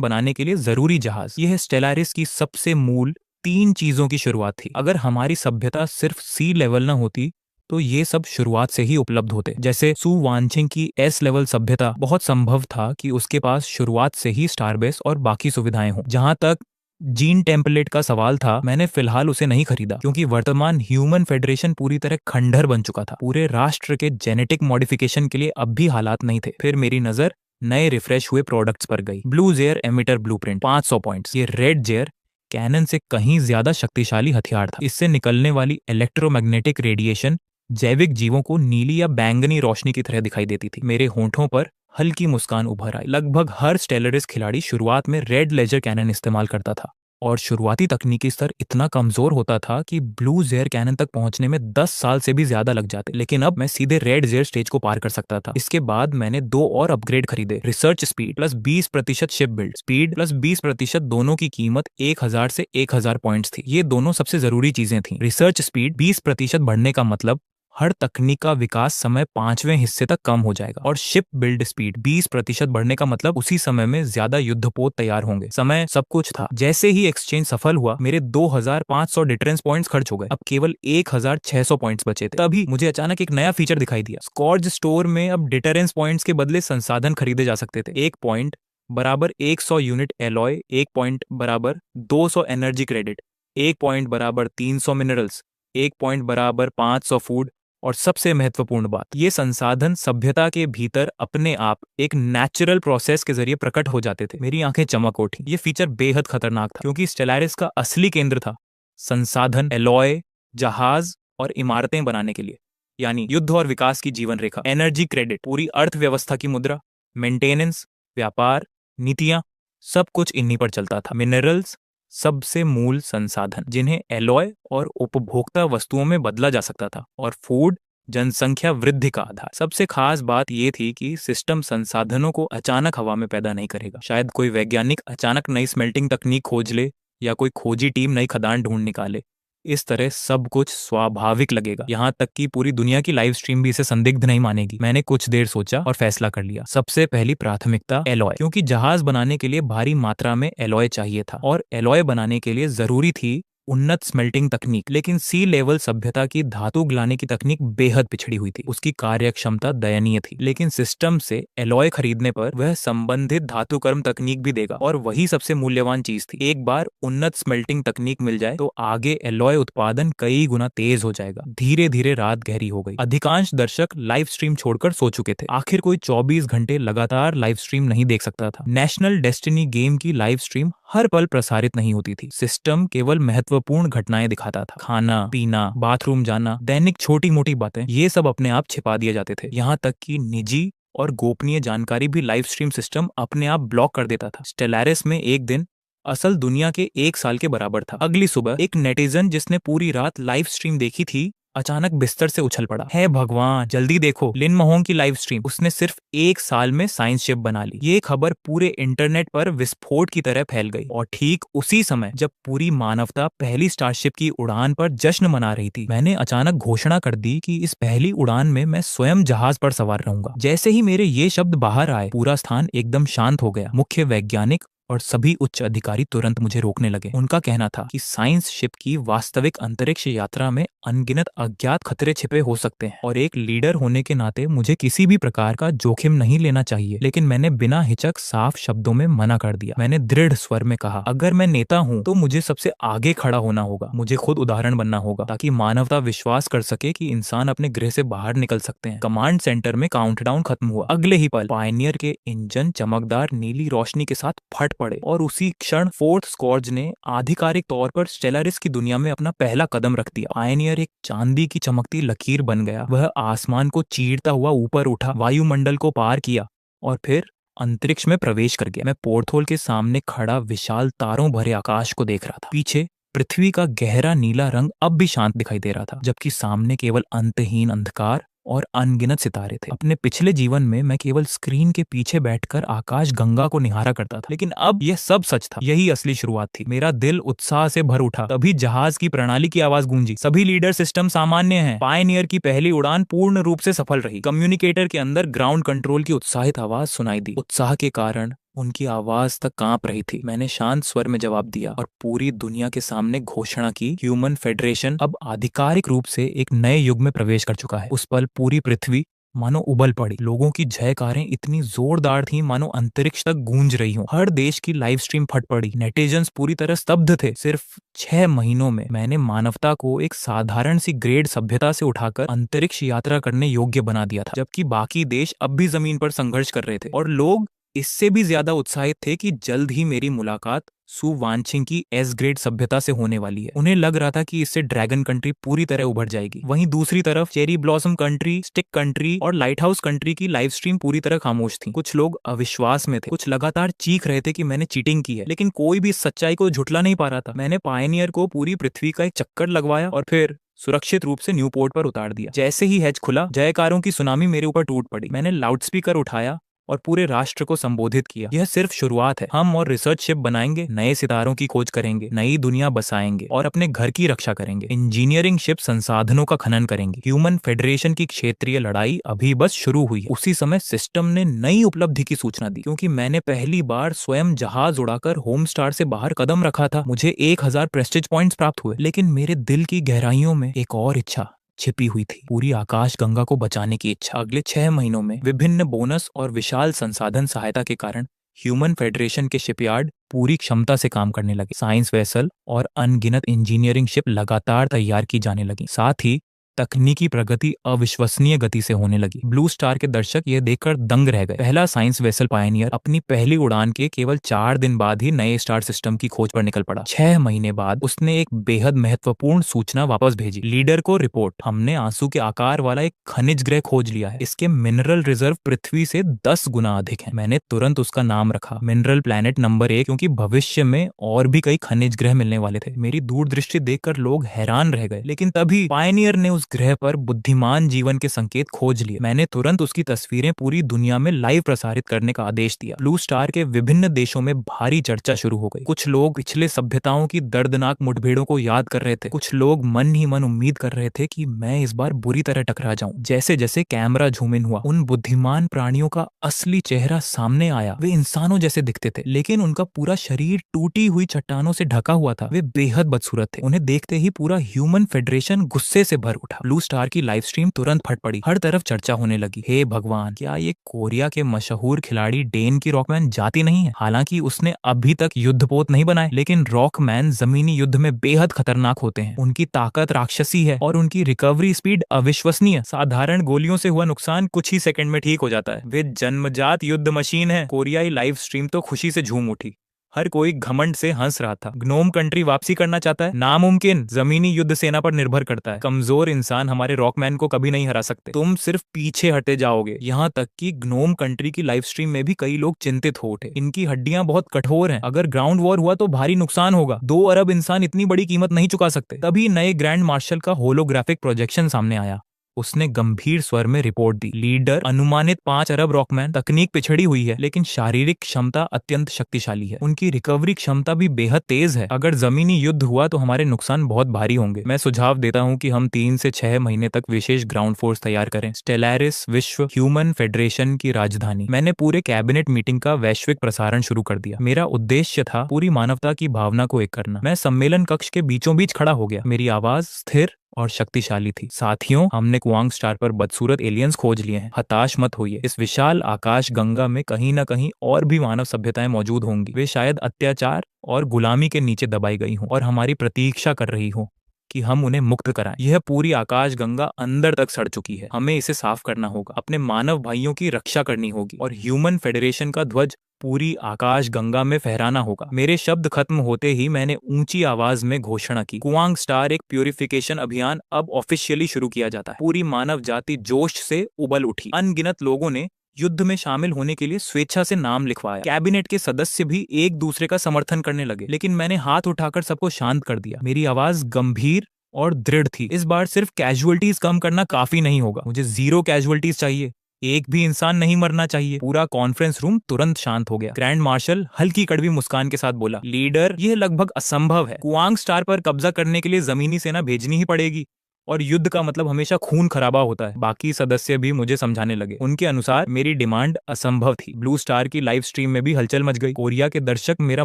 बनाने के लिए जरूरी जहाज। यह स्टेलारिस की सबसे मूल 3 चीजों की शुरुआत थी। अगर हमारी सभ्यता सिर्फ सी लेवल न होती तो ये सब शुरुआत से ही उपलब्ध होते। जैसे सु वानछिंग की एस लेवल सभ्यता, बहुत संभव था कि उसके पास शुरुआत से ही स्टारबेस और बाकी सुविधाएं हों। जहां तक जीन टेम्पलेट का सवाल था, मैंने फिलहाल उसे नहीं खरीदा, क्योंकि वर्तमान ह्यूमन फेडरेशन पूरी तरह खंडहर बन चुका था। पूरे राष्ट्र के जेनेटिक मॉडिफिकेशन के लिए अब भी हालात नहीं थे। फिर मेरी नजर नए रिफ्रेश हुए प्रोडक्ट्स पर गई। Blue jeer emitter blueprint, 500 points. ये रेड जेयर कैनन से कहीं ज्यादा शक्तिशाली हथियार था। इससे निकलने वाली इलेक्ट्रोमैग्नेटिक रेडिएशन जैविक जीवों को नीली या बैंगनी रोशनी की तरह दिखाई देती थी। मेरे होंठों पर हल्की मुस्कान उभर आई। लगभग हर स्टेलरिस खिलाड़ी शुरुआत में रेड लेजर कैनन इस्तेमाल करता था, और शुरुआती तकनीकी स्तर इतना कमजोर होता था कि ब्लू जेयर कैनन तक पहुंचने में 10 साल से भी ज्यादा लग जाते। लेकिन अब मैं सीधे रेड जेयर स्टेज को पार कर सकता था। इसके बाद मैंने 2 और अपग्रेड खरीदे। Research speed plus 20% ship build speed plus 20%, दोनों की कीमत 1000 से 1000 पॉइंट्स थी। ये दोनों सबसे जरूरी चीजें थी। रिसर्च स्पीड 20% बढ़ने का मतलब हर तकनीक का विकास समय 5वें हिस्से तक कम हो जाएगा। और शिप बिल्ड स्पीड 20% बढ़ने का मतलब उसी समय में ज्यादा युद्धपोत तैयार होंगे। समय सब कुछ था। जैसे ही एक्सचेंज सफल हुआ, मेरे 2500 डिटरेंस पॉइंट्स खर्च हो गए। अब केवल 1600 पॉइंट्स बचे थे। तभी मुझे अचानक एक नया फीचर दिखाई दिया। स्कॉर्ज स्टोर में अब डिटरेंस पॉइंट्स के बदले संसाधन खरीदे जा सकते थे। 1 पॉइंट बराबर 100 यूनिट एलॉय, 1 पॉइंट बराबर 200 एनर्जी क्रेडिट, 1 पॉइंट बराबर 300 मिनरल्स, 1 पॉइंट बराबर 500 फूड। और सबसे महत्वपूर्ण बात, ये संसाधन सभ्यता के भीतर अपने आप एक नेचुरल प्रोसेस के जरिए प्रकट हो जाते थे। मेरी आंखें चमक उठी। ये फीचर बेहद खतरनाक था, क्योंकि स्टेलारिस का असली केंद्र था संसाधन, एलॉय, जहाज और इमारतें बनाने के लिए, यानी युद्ध और विकास की जीवन रेखा। एनर्जी क्रेडिट, पूरी अर्थव्यवस्था की मुद्रा। मेंटेनेंस, व्यापार, नीतियां, सब कुछ इन्हीं पर चलता था। मिनरल्स, सबसे मूल संसाधन जिन्हें एलॉय और उपभोक्ता वस्तुओं में बदला जा सकता था। और फूड, जनसंख्या वृद्धि का आधार। सबसे खास बात यह थी कि सिस्टम संसाधनों को अचानक हवा में पैदा नहीं करेगा। शायद कोई वैज्ञानिक अचानक नई स्मेल्टिंग तकनीक खोज ले, या कोई खोजी टीम नई खदान ढूंढ निकाले। इस तरह सब कुछ स्वाभाविक लगेगा। यहाँ तक कि पूरी दुनिया की लाइव स्ट्रीम भी इसे संदिग्ध नहीं मानेगी। मैंने कुछ देर सोचा और फैसला कर लिया। सबसे पहली प्राथमिकता एलॉय, क्योंकि जहाज बनाने के लिए भारी मात्रा में एलॉय चाहिए था, और एलॉय बनाने के लिए जरूरी थी उन्नत स्मेल्टिंग तकनीक। लेकिन सी लेवल सभ्यता की धातु गलाने की तकनीक बेहद पिछड़ी हुई थी। उसकी कार्यक्षमता दयनीय थी। लेकिन सिस्टम से एलॉय खरीदने पर वह संबंधित धातुकर्म तकनीक भी देगा, और वही सबसे मूल्यवान चीज थी। एक बार उन्नत स्मेल्टिंग तकनीक मिल जाए तो आगे एलॉय उत्पादन कई गुना तेज हो जाएगा। धीरे धीरे रात गहरी हो गई। अधिकांश दर्शक लाइव स्ट्रीम छोड़कर सो चुके थे। आखिर कोई 24 घंटे लगातार लाइव स्ट्रीम नहीं देख सकता था। नेशनल डेस्टिनी गेम की लाइव स्ट्रीम हर पल प्रसारित नहीं होती थी। सिस्टम केवल महत्वपूर्ण घटनाएं दिखाता था। खाना पीना, बाथरूम जाना, दैनिक छोटी मोटी बातें, ये सब अपने आप छिपा दिए जाते थे। यहाँ तक कि निजी और गोपनीय जानकारी भी लाइव स्ट्रीम सिस्टम अपने आप ब्लॉक कर देता था। स्टेलारिस में एक दिन असल दुनिया के 1 साल के बराबर था। अगली सुबह एक नेटिजन जिसने पूरी रात लाइव स्ट्रीम देखी थी, अचानक बिस्तर से उछल पड़ा। हे भगवान, जल्दी देखो, लिन महोंग की लाइव स्ट्रीम। उसने सिर्फ 1 साल में साइंस शिप बना ली। ये खबर पूरे इंटरनेट पर विस्फोट की तरह फैल गई। और ठीक उसी समय जब पूरी मानवता पहली स्टारशिप की उड़ान पर जश्न मना रही थी, मैंने अचानक घोषणा कर दी कि इस पहली उड़ान में मैं स्वयं जहाज पर सवार रहूंगा। जैसे ही मेरे ये शब्द बाहर आए, पूरा स्थान एकदम शांत हो गया। मुख्य वैज्ञानिक और सभी उच्च अधिकारी तुरंत मुझे रोकने लगे। उनका कहना था कि साइंस शिप की वास्तविक अंतरिक्ष यात्रा में अनगिनत अज्ञात खतरे छिपे हो सकते हैं और एक लीडर होने के नाते मुझे किसी भी प्रकार का जोखिम नहीं लेना चाहिए। लेकिन मैंने बिना हिचक साफ शब्दों में मना कर दिया। मैंने दृढ़ स्वर में कहा, अगर मैं नेता हूँ तो मुझे सबसे आगे खड़ा होना होगा। मुझे खुद उदाहरण बनना होगा ताकि मानवता विश्वास कर सके कि इंसान अपने ग्रह से बाहर निकल सकते हैं। कमांड सेंटर में काउंटडाउन खत्म हुआ। अगले ही पल पायनियर के इंजन चमकदार नीली रोशनी के साथ फट पड़े और उसी क्षण फोर्थ स्कॉर्ज ने आधिकारिक तौर पर स्टेलारिस की दुनिया में अपना पहला कदम रख दिया। पायनियर एक चांदी की चमकती लकीर बन गया। वह आसमान को चीरता हुआ ऊपर उठा, वायुमंडल को पार किया और फिर अंतरिक्ष में प्रवेश कर गया। मैं पोर्थोल के सामने खड़ा विशाल तारों भरे आकाश को देख रहा था। पीछे पृथ्वी का गहरा नीला रंग अब भी शांत दिखाई दे रहा था, जबकि सामने केवल अंतहीन अंधकार और अनगिनत सितारे थे। अपने पिछले जीवन में मैं केवल स्क्रीन के पीछे बैठकर आकाश गंगा को निहारा करता था, लेकिन अब यह सब सच था। यही असली शुरुआत थी। मेरा दिल उत्साह से भर उठा। तभी जहाज की प्रणाली की आवाज गूंजी। सभी लीडर सिस्टम सामान्य हैं। पायनियर की पहली उड़ान पूर्ण रूप से सफल रही। कम्युनिकेटर के अंदर ग्राउंड कंट्रोल की उत्साहित आवाज सुनाई दी। उत्साह के कारण उनकी आवाज तक कांप रही थी। मैंने शांत स्वर में जवाब दिया और पूरी दुनिया के सामने घोषणा की, ह्यूमन फेडरेशन अब आधिकारिक रूप से एक नए युग में प्रवेश कर चुका है। उस पल पूरी पृथ्वी मानो उबल पड़ी। लोगों की जयकारें इतनी जोरदार थीं मानो अंतरिक्ष तक गूंज रही हों। हर देश की लाइव स्ट्रीम फट पड़ी। नेटिजन्स पूरी तरह स्तब्ध थे। सिर्फ 6 महीनों में मैंने मानवता को एक साधारण सी ग्रेड सभ्यता से उठाकर अंतरिक्ष यात्रा करने योग्य बना दिया था, जबकि बाकी देश अब भी जमीन पर संघर्ष कर रहे थे। और लोग इससे भी ज्यादा उत्साहित थे कि जल्द ही मेरी मुलाकात सु वानछिंग की एस ग्रेड सभ्यता से होने वाली है। उन्हें लग रहा था कि इससे ड्रैगन कंट्री पूरी तरह उभर जाएगी। वहीं दूसरी तरफ cherry blossom country, stick country और लाइट हाउस कंट्री की लाइव स्ट्रीम पूरी तरह खामोश थी। कुछ लोग अविश्वास में थे, कुछ लगातार चीख रहे थे कि मैंने चीटिंग की है, लेकिन कोई भी इस सच्चाई को झुठला नहीं पा रहा था। मैंने पायनियर को पूरी पृथ्वी का एक चक्कर लगवाया और फिर सुरक्षित रूप से न्यूपोर्ट पर उतार दिया। जैसे ही हैच खुला, जयकारों की सुनामी मेरे ऊपर टूट पड़ी। मैंने लाउडस्पीकर उठाया और पूरे राष्ट्र को संबोधित किया। यह सिर्फ शुरुआत है। हम और रिसर्च शिप बनाएंगे, नए सितारों की खोज करेंगे, नई दुनिया बसाएंगे और अपने घर की रक्षा करेंगे। इंजीनियरिंग शिप संसाधनों का खनन करेंगे। ह्यूमन फेडरेशन की क्षेत्रीय लड़ाई अभी बस शुरू हुई है। उसी समय सिस्टम ने नई उपलब्धि की सूचना दी। क्योंकि मैंने पहली बार स्वयं जहाज उड़ाकर होम स्टार से बाहर कदम रखा था, मुझे 1000 प्रेस्टीज पॉइंट्स प्राप्त हुए। लेकिन मेरे दिल की गहराइयों में एक और इच्छा छिपी हुई थी, पूरी आकाश गंगा को बचाने की इच्छा। अगले 6 महीनों में विभिन्न बोनस और विशाल संसाधन सहायता के कारण ह्यूमन फेडरेशन के शिपयार्ड पूरी क्षमता से काम करने लगे। साइंस वेसल और अनगिनत इंजीनियरिंग शिप लगातार तैयार की जाने लगी। साथ ही तकनीकी प्रगति अविश्वसनीय गति से होने लगी। ब्लू स्टार के दर्शक यह देखकर दंग रह गए। पहला साइंस वेसल पायनियर अपनी पहली उड़ान के केवल 4 दिन बाद ही नए स्टार सिस्टम की खोज पर निकल पड़ा। 6 महीने बाद उसने एक बेहद महत्वपूर्ण सूचना वापस भेजी। लीडर को रिपोर्ट, हमने आंसू के आकार वाला एक खनिज ग्रह खोज लिया है। इसके मिनरल रिजर्व पृथ्वी से 10 गुना अधिक है। मैंने तुरंत उसका नाम रखा मिनरल प्लैनेट नंबर 1, क्योंकि भविष्य में और भी कई खनिज ग्रह मिलने वाले थे। मेरी दूरदृष्टि देखकर लोग हैरान रह गए। लेकिन तभी पायनियर ने उस ग्रह पर बुद्धिमान जीवन के संकेत खोज लिए। मैंने तुरंत उसकी तस्वीरें पूरी दुनिया में लाइव प्रसारित करने का आदेश दिया। ब्लू स्टार के विभिन्न देशों में भारी चर्चा शुरू हो गई। कुछ लोग पिछले सभ्यताओं की दर्दनाक मुठभेड़ों को याद कर रहे थे। कुछ लोग मन ही मन उम्मीद कर रहे थे कि मैं इस बार बुरी तरह टकरा जाऊं। जैसे जैसे कैमरा झूम इन हुआ, उन बुद्धिमान प्राणियों का असली चेहरा सामने आया। वे इंसानों जैसे दिखते थे, लेकिन उनका पूरा शरीर टूटी हुई चट्टानों से ढका हुआ था। वे बेहद बदसूरत थे। उन्हें देखते ही पूरा ह्यूमन फेडरेशन गुस्से से भर उठा। ब्लू स्टार की लाइव स्ट्रीम तुरंत फट पड़ी। हर तरफ चर्चा होने लगी। हे भगवान, क्या ये कोरिया के मशहूर खिलाड़ी डेन की रॉकमैन जाति नहीं है? हालांकि उसने अभी तक युद्धपोत नहीं बनाए, लेकिन रॉकमैन जमीनी युद्ध में बेहद खतरनाक होते हैं। उनकी ताकत राक्षसी है और उनकी रिकवरी स्पीड अविश्वसनीय। साधारण गोलियों से हुआ नुकसान कुछ ही सेकंड में ठीक हो जाता है। वे जन्मजात युद्ध मशीन है। कोरियाई लाइव स्ट्रीम तो खुशी से झूम उठी। हर कोई घमंड से हंस रहा था। ग्नोम कंट्री वापसी करना चाहता है? नामुमकिन। जमीनी युद्ध सेना पर निर्भर करता है। कमजोर इंसान हमारे रॉकमैन को कभी नहीं हरा सकते। तुम सिर्फ पीछे हटे जाओगे। यहाँ तक कि ग्नोम कंट्री की लाइव स्ट्रीम में भी कई लोग चिंतित हो उठे। इनकी हड्डियां बहुत कठोर हैं। अगर ग्राउंड वॉर हुआ तो भारी नुकसान होगा। 2 अरब इंसान इतनी बड़ी कीमत नहीं चुका सकते। तभी नए ग्रैंड मार्शल का होलोग्राफिक प्रोजेक्शन सामने आया। उसने गंभीर स्वर में रिपोर्ट दी। लीडर, अनुमानित 5 अरब रॉकमैन। तकनीक पिछड़ी हुई है लेकिन शारीरिक क्षमता अत्यंत शक्तिशाली है। उनकी रिकवरी क्षमता भी बेहद तेज है। अगर जमीनी युद्ध हुआ तो हमारे नुकसान बहुत भारी होंगे। मैं सुझाव देता हूँ कि हम 3 से 6 महीने तक विशेष ग्राउंड फोर्स तैयार करें। स्टेलारिस विश्व ह्यूमन फेडरेशन की राजधानी। मैंने पूरे कैबिनेट मीटिंग का वैश्विक प्रसारण शुरू कर दिया। मेरा उद्देश्य था पूरी मानवता की भावना को एक करना। मैं सम्मेलन कक्ष के बीचों बीच खड़ा हो गया। मेरी आवाज स्थिर और शक्तिशाली थी। साथियों, हमने कुआंग स्टार पर बदसूरत एलियंस खोज लिए हैं। हताश मत होइए। इस विशाल आकाश गंगा में कहीं न कहीं और भी मानव सभ्यताएं मौजूद होंगी। वे शायद अत्याचार और गुलामी के नीचे दबाई गई हों और हमारी प्रतीक्षा कर रही हो कि हम उन्हें मुक्त कराएं। यह पूरी आकाश गंगा अंदर तक सड़ चुकी है। हमें इसे साफ करना होगा। अपने मानव भाइयों की रक्षा करनी होगी और ह्यूमन फेडरेशन का ध्वज पूरी आकाश गंगा में फहराना होगा। मेरे शब्द खत्म होते ही मैंने ऊंची आवाज में घोषणा की, कुआंग स्टार एक प्यूरिफिकेशन अभियान अब ऑफिशियली शुरू किया जाता है। पूरी मानव जाति जोश से उबल उठी। अनगिनत लोगों ने युद्ध में शामिल होने के लिए स्वेच्छा से नाम लिखवाया। कैबिनेट के सदस्य भी एक दूसरे का समर्थन करने लगे, लेकिन मैंने हाथ उठाकर सबको शांत कर दिया। मेरी आवाज गंभीर और दृढ़ थी। इस बार सिर्फ कैजुअलिटीज कम करना काफी नहीं होगा। मुझे 0 कैजुअलिटीज चाहिए। एक भी इंसान नहीं मरना चाहिए। पूरा कॉन्फ्रेंस रूम तुरंत शांत हो गया। ग्रैंड मार्शल हल्की कड़वी मुस्कान के साथ बोला, लीडर, यह लगभग असंभव है। कुआंग स्टार पर कब्जा करने के लिए जमीनी सेना भेजनी ही पड़ेगी और युद्ध का मतलब हमेशा खून खराबा होता है। बाकी सदस्य भी मुझे समझाने लगे। उनके अनुसार मेरी डिमांड असंभव थी। ब्लू स्टार की लाइव स्ट्रीम में भी हलचल मच गई। कोरिया के दर्शक मेरा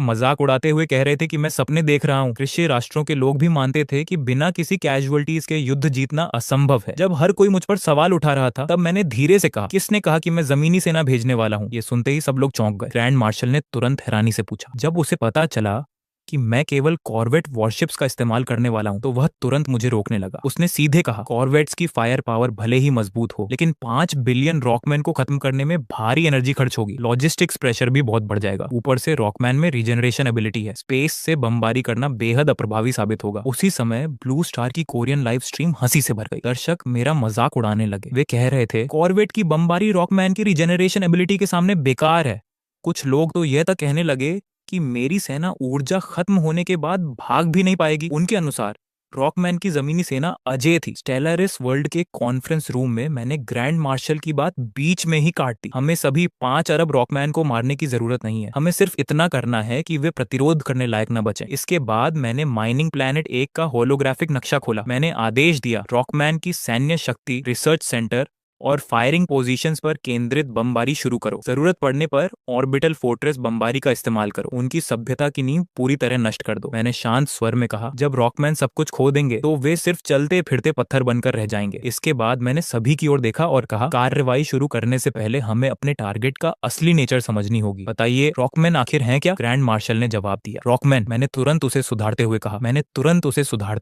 मजाक उड़ाते हुए कह रहे थे कि मैं सपने देख रहा हूँ। कृषि राष्ट्रों के लोग भी मानते थे कि बिना किसी कैजुअलिटीज के युद्ध जीतना असंभव है। जब हर कोई मुझ पर सवाल उठा रहा था तब मैंने धीरे से कहा, किसने कहा कि मैं जमीनी सेना भेजने वाला हूँ? ये सुनते ही सब लोग चौंक गए। ग्रैंड मार्शल ने तुरंत हैरानी से पूछा, जब उसे पता चला कि मैं केवल कॉर्वेट वॉरशिप्स का इस्तेमाल करने वाला हूं तो वह तुरंत मुझे रोकने लगा। उसने सीधे कहा, कॉर्वेट्स की फायर पावर भले ही मजबूत हो लेकिन 5 बिलियन रॉकमैन को खत्म करने में भारी एनर्जी खर्च होगी। लॉजिस्टिक्स प्रेशर भी बहुत बढ़ जाएगा। ऊपर से रॉकमैन में रीजनरेशन एबिलिटी है। स्पेस से बमबारी करना बेहद अप्रभावी साबित होगा। उसी समय ब्लू स्टार की कोरियन लाइव स्ट्रीम हंसी से भर गई। दर्शक मेरा मजाक उड़ाने लगे। वे कह रहे थे, कॉर्वेट की बमबारी रॉकमैन की रीजनरेशन एबिलिटी के सामने बेकार है। कुछ लोग तो यह तक कहने लगे कि मेरी सेना ऊर्जा खत्म होने के बाद भाग भी नहीं पाएगी। उनके अनुसार रॉकमैन की जमीनी सेना अजेय थी। स्टेलारिस वर्ल्ड के कॉन्फ्रेंस रूम में मैंने ग्रैंड मार्शल की बात बीच में ही काट दी। हमें सभी 5 अरब रॉकमैन को मारने की जरूरत नहीं है। हमें सिर्फ इतना करना है कि वे प्रतिरोध करने लायक न बचें। इसके बाद मैंने माइनिंग प्लैनेट 1 का होलोग्राफिक नक्शा खोला। मैंने आदेश दिया, रॉकमैन की सैन्य शक्ति, रिसर्च सेंटर और फायरिंग पोजीशंस पर केंद्रित बमबारी शुरू करो। जरूरत पड़ने पर ऑर्बिटल फोर्ट्रेस बमबारी का इस्तेमाल करो। उनकी सभ्यता की नींव पूरी तरह नष्ट कर दो। मैंने शांत स्वर में कहा, जब रॉकमैन सब कुछ खो देंगे तो वे सिर्फ चलते फिरते पत्थर बनकर रह जाएंगे। इसके बाद मैंने सभी की ओर देखा और कहा, कार्रवाई शुरू करने से पहले हमें अपने टारगेट का असली नेचर समझनी होगी। बताइए, रॉकमैन आखिर हैं क्या? ग्रैंड मार्शल ने जवाब दिया, रॉकमैन। मैंने तुरंत उसे सुधारते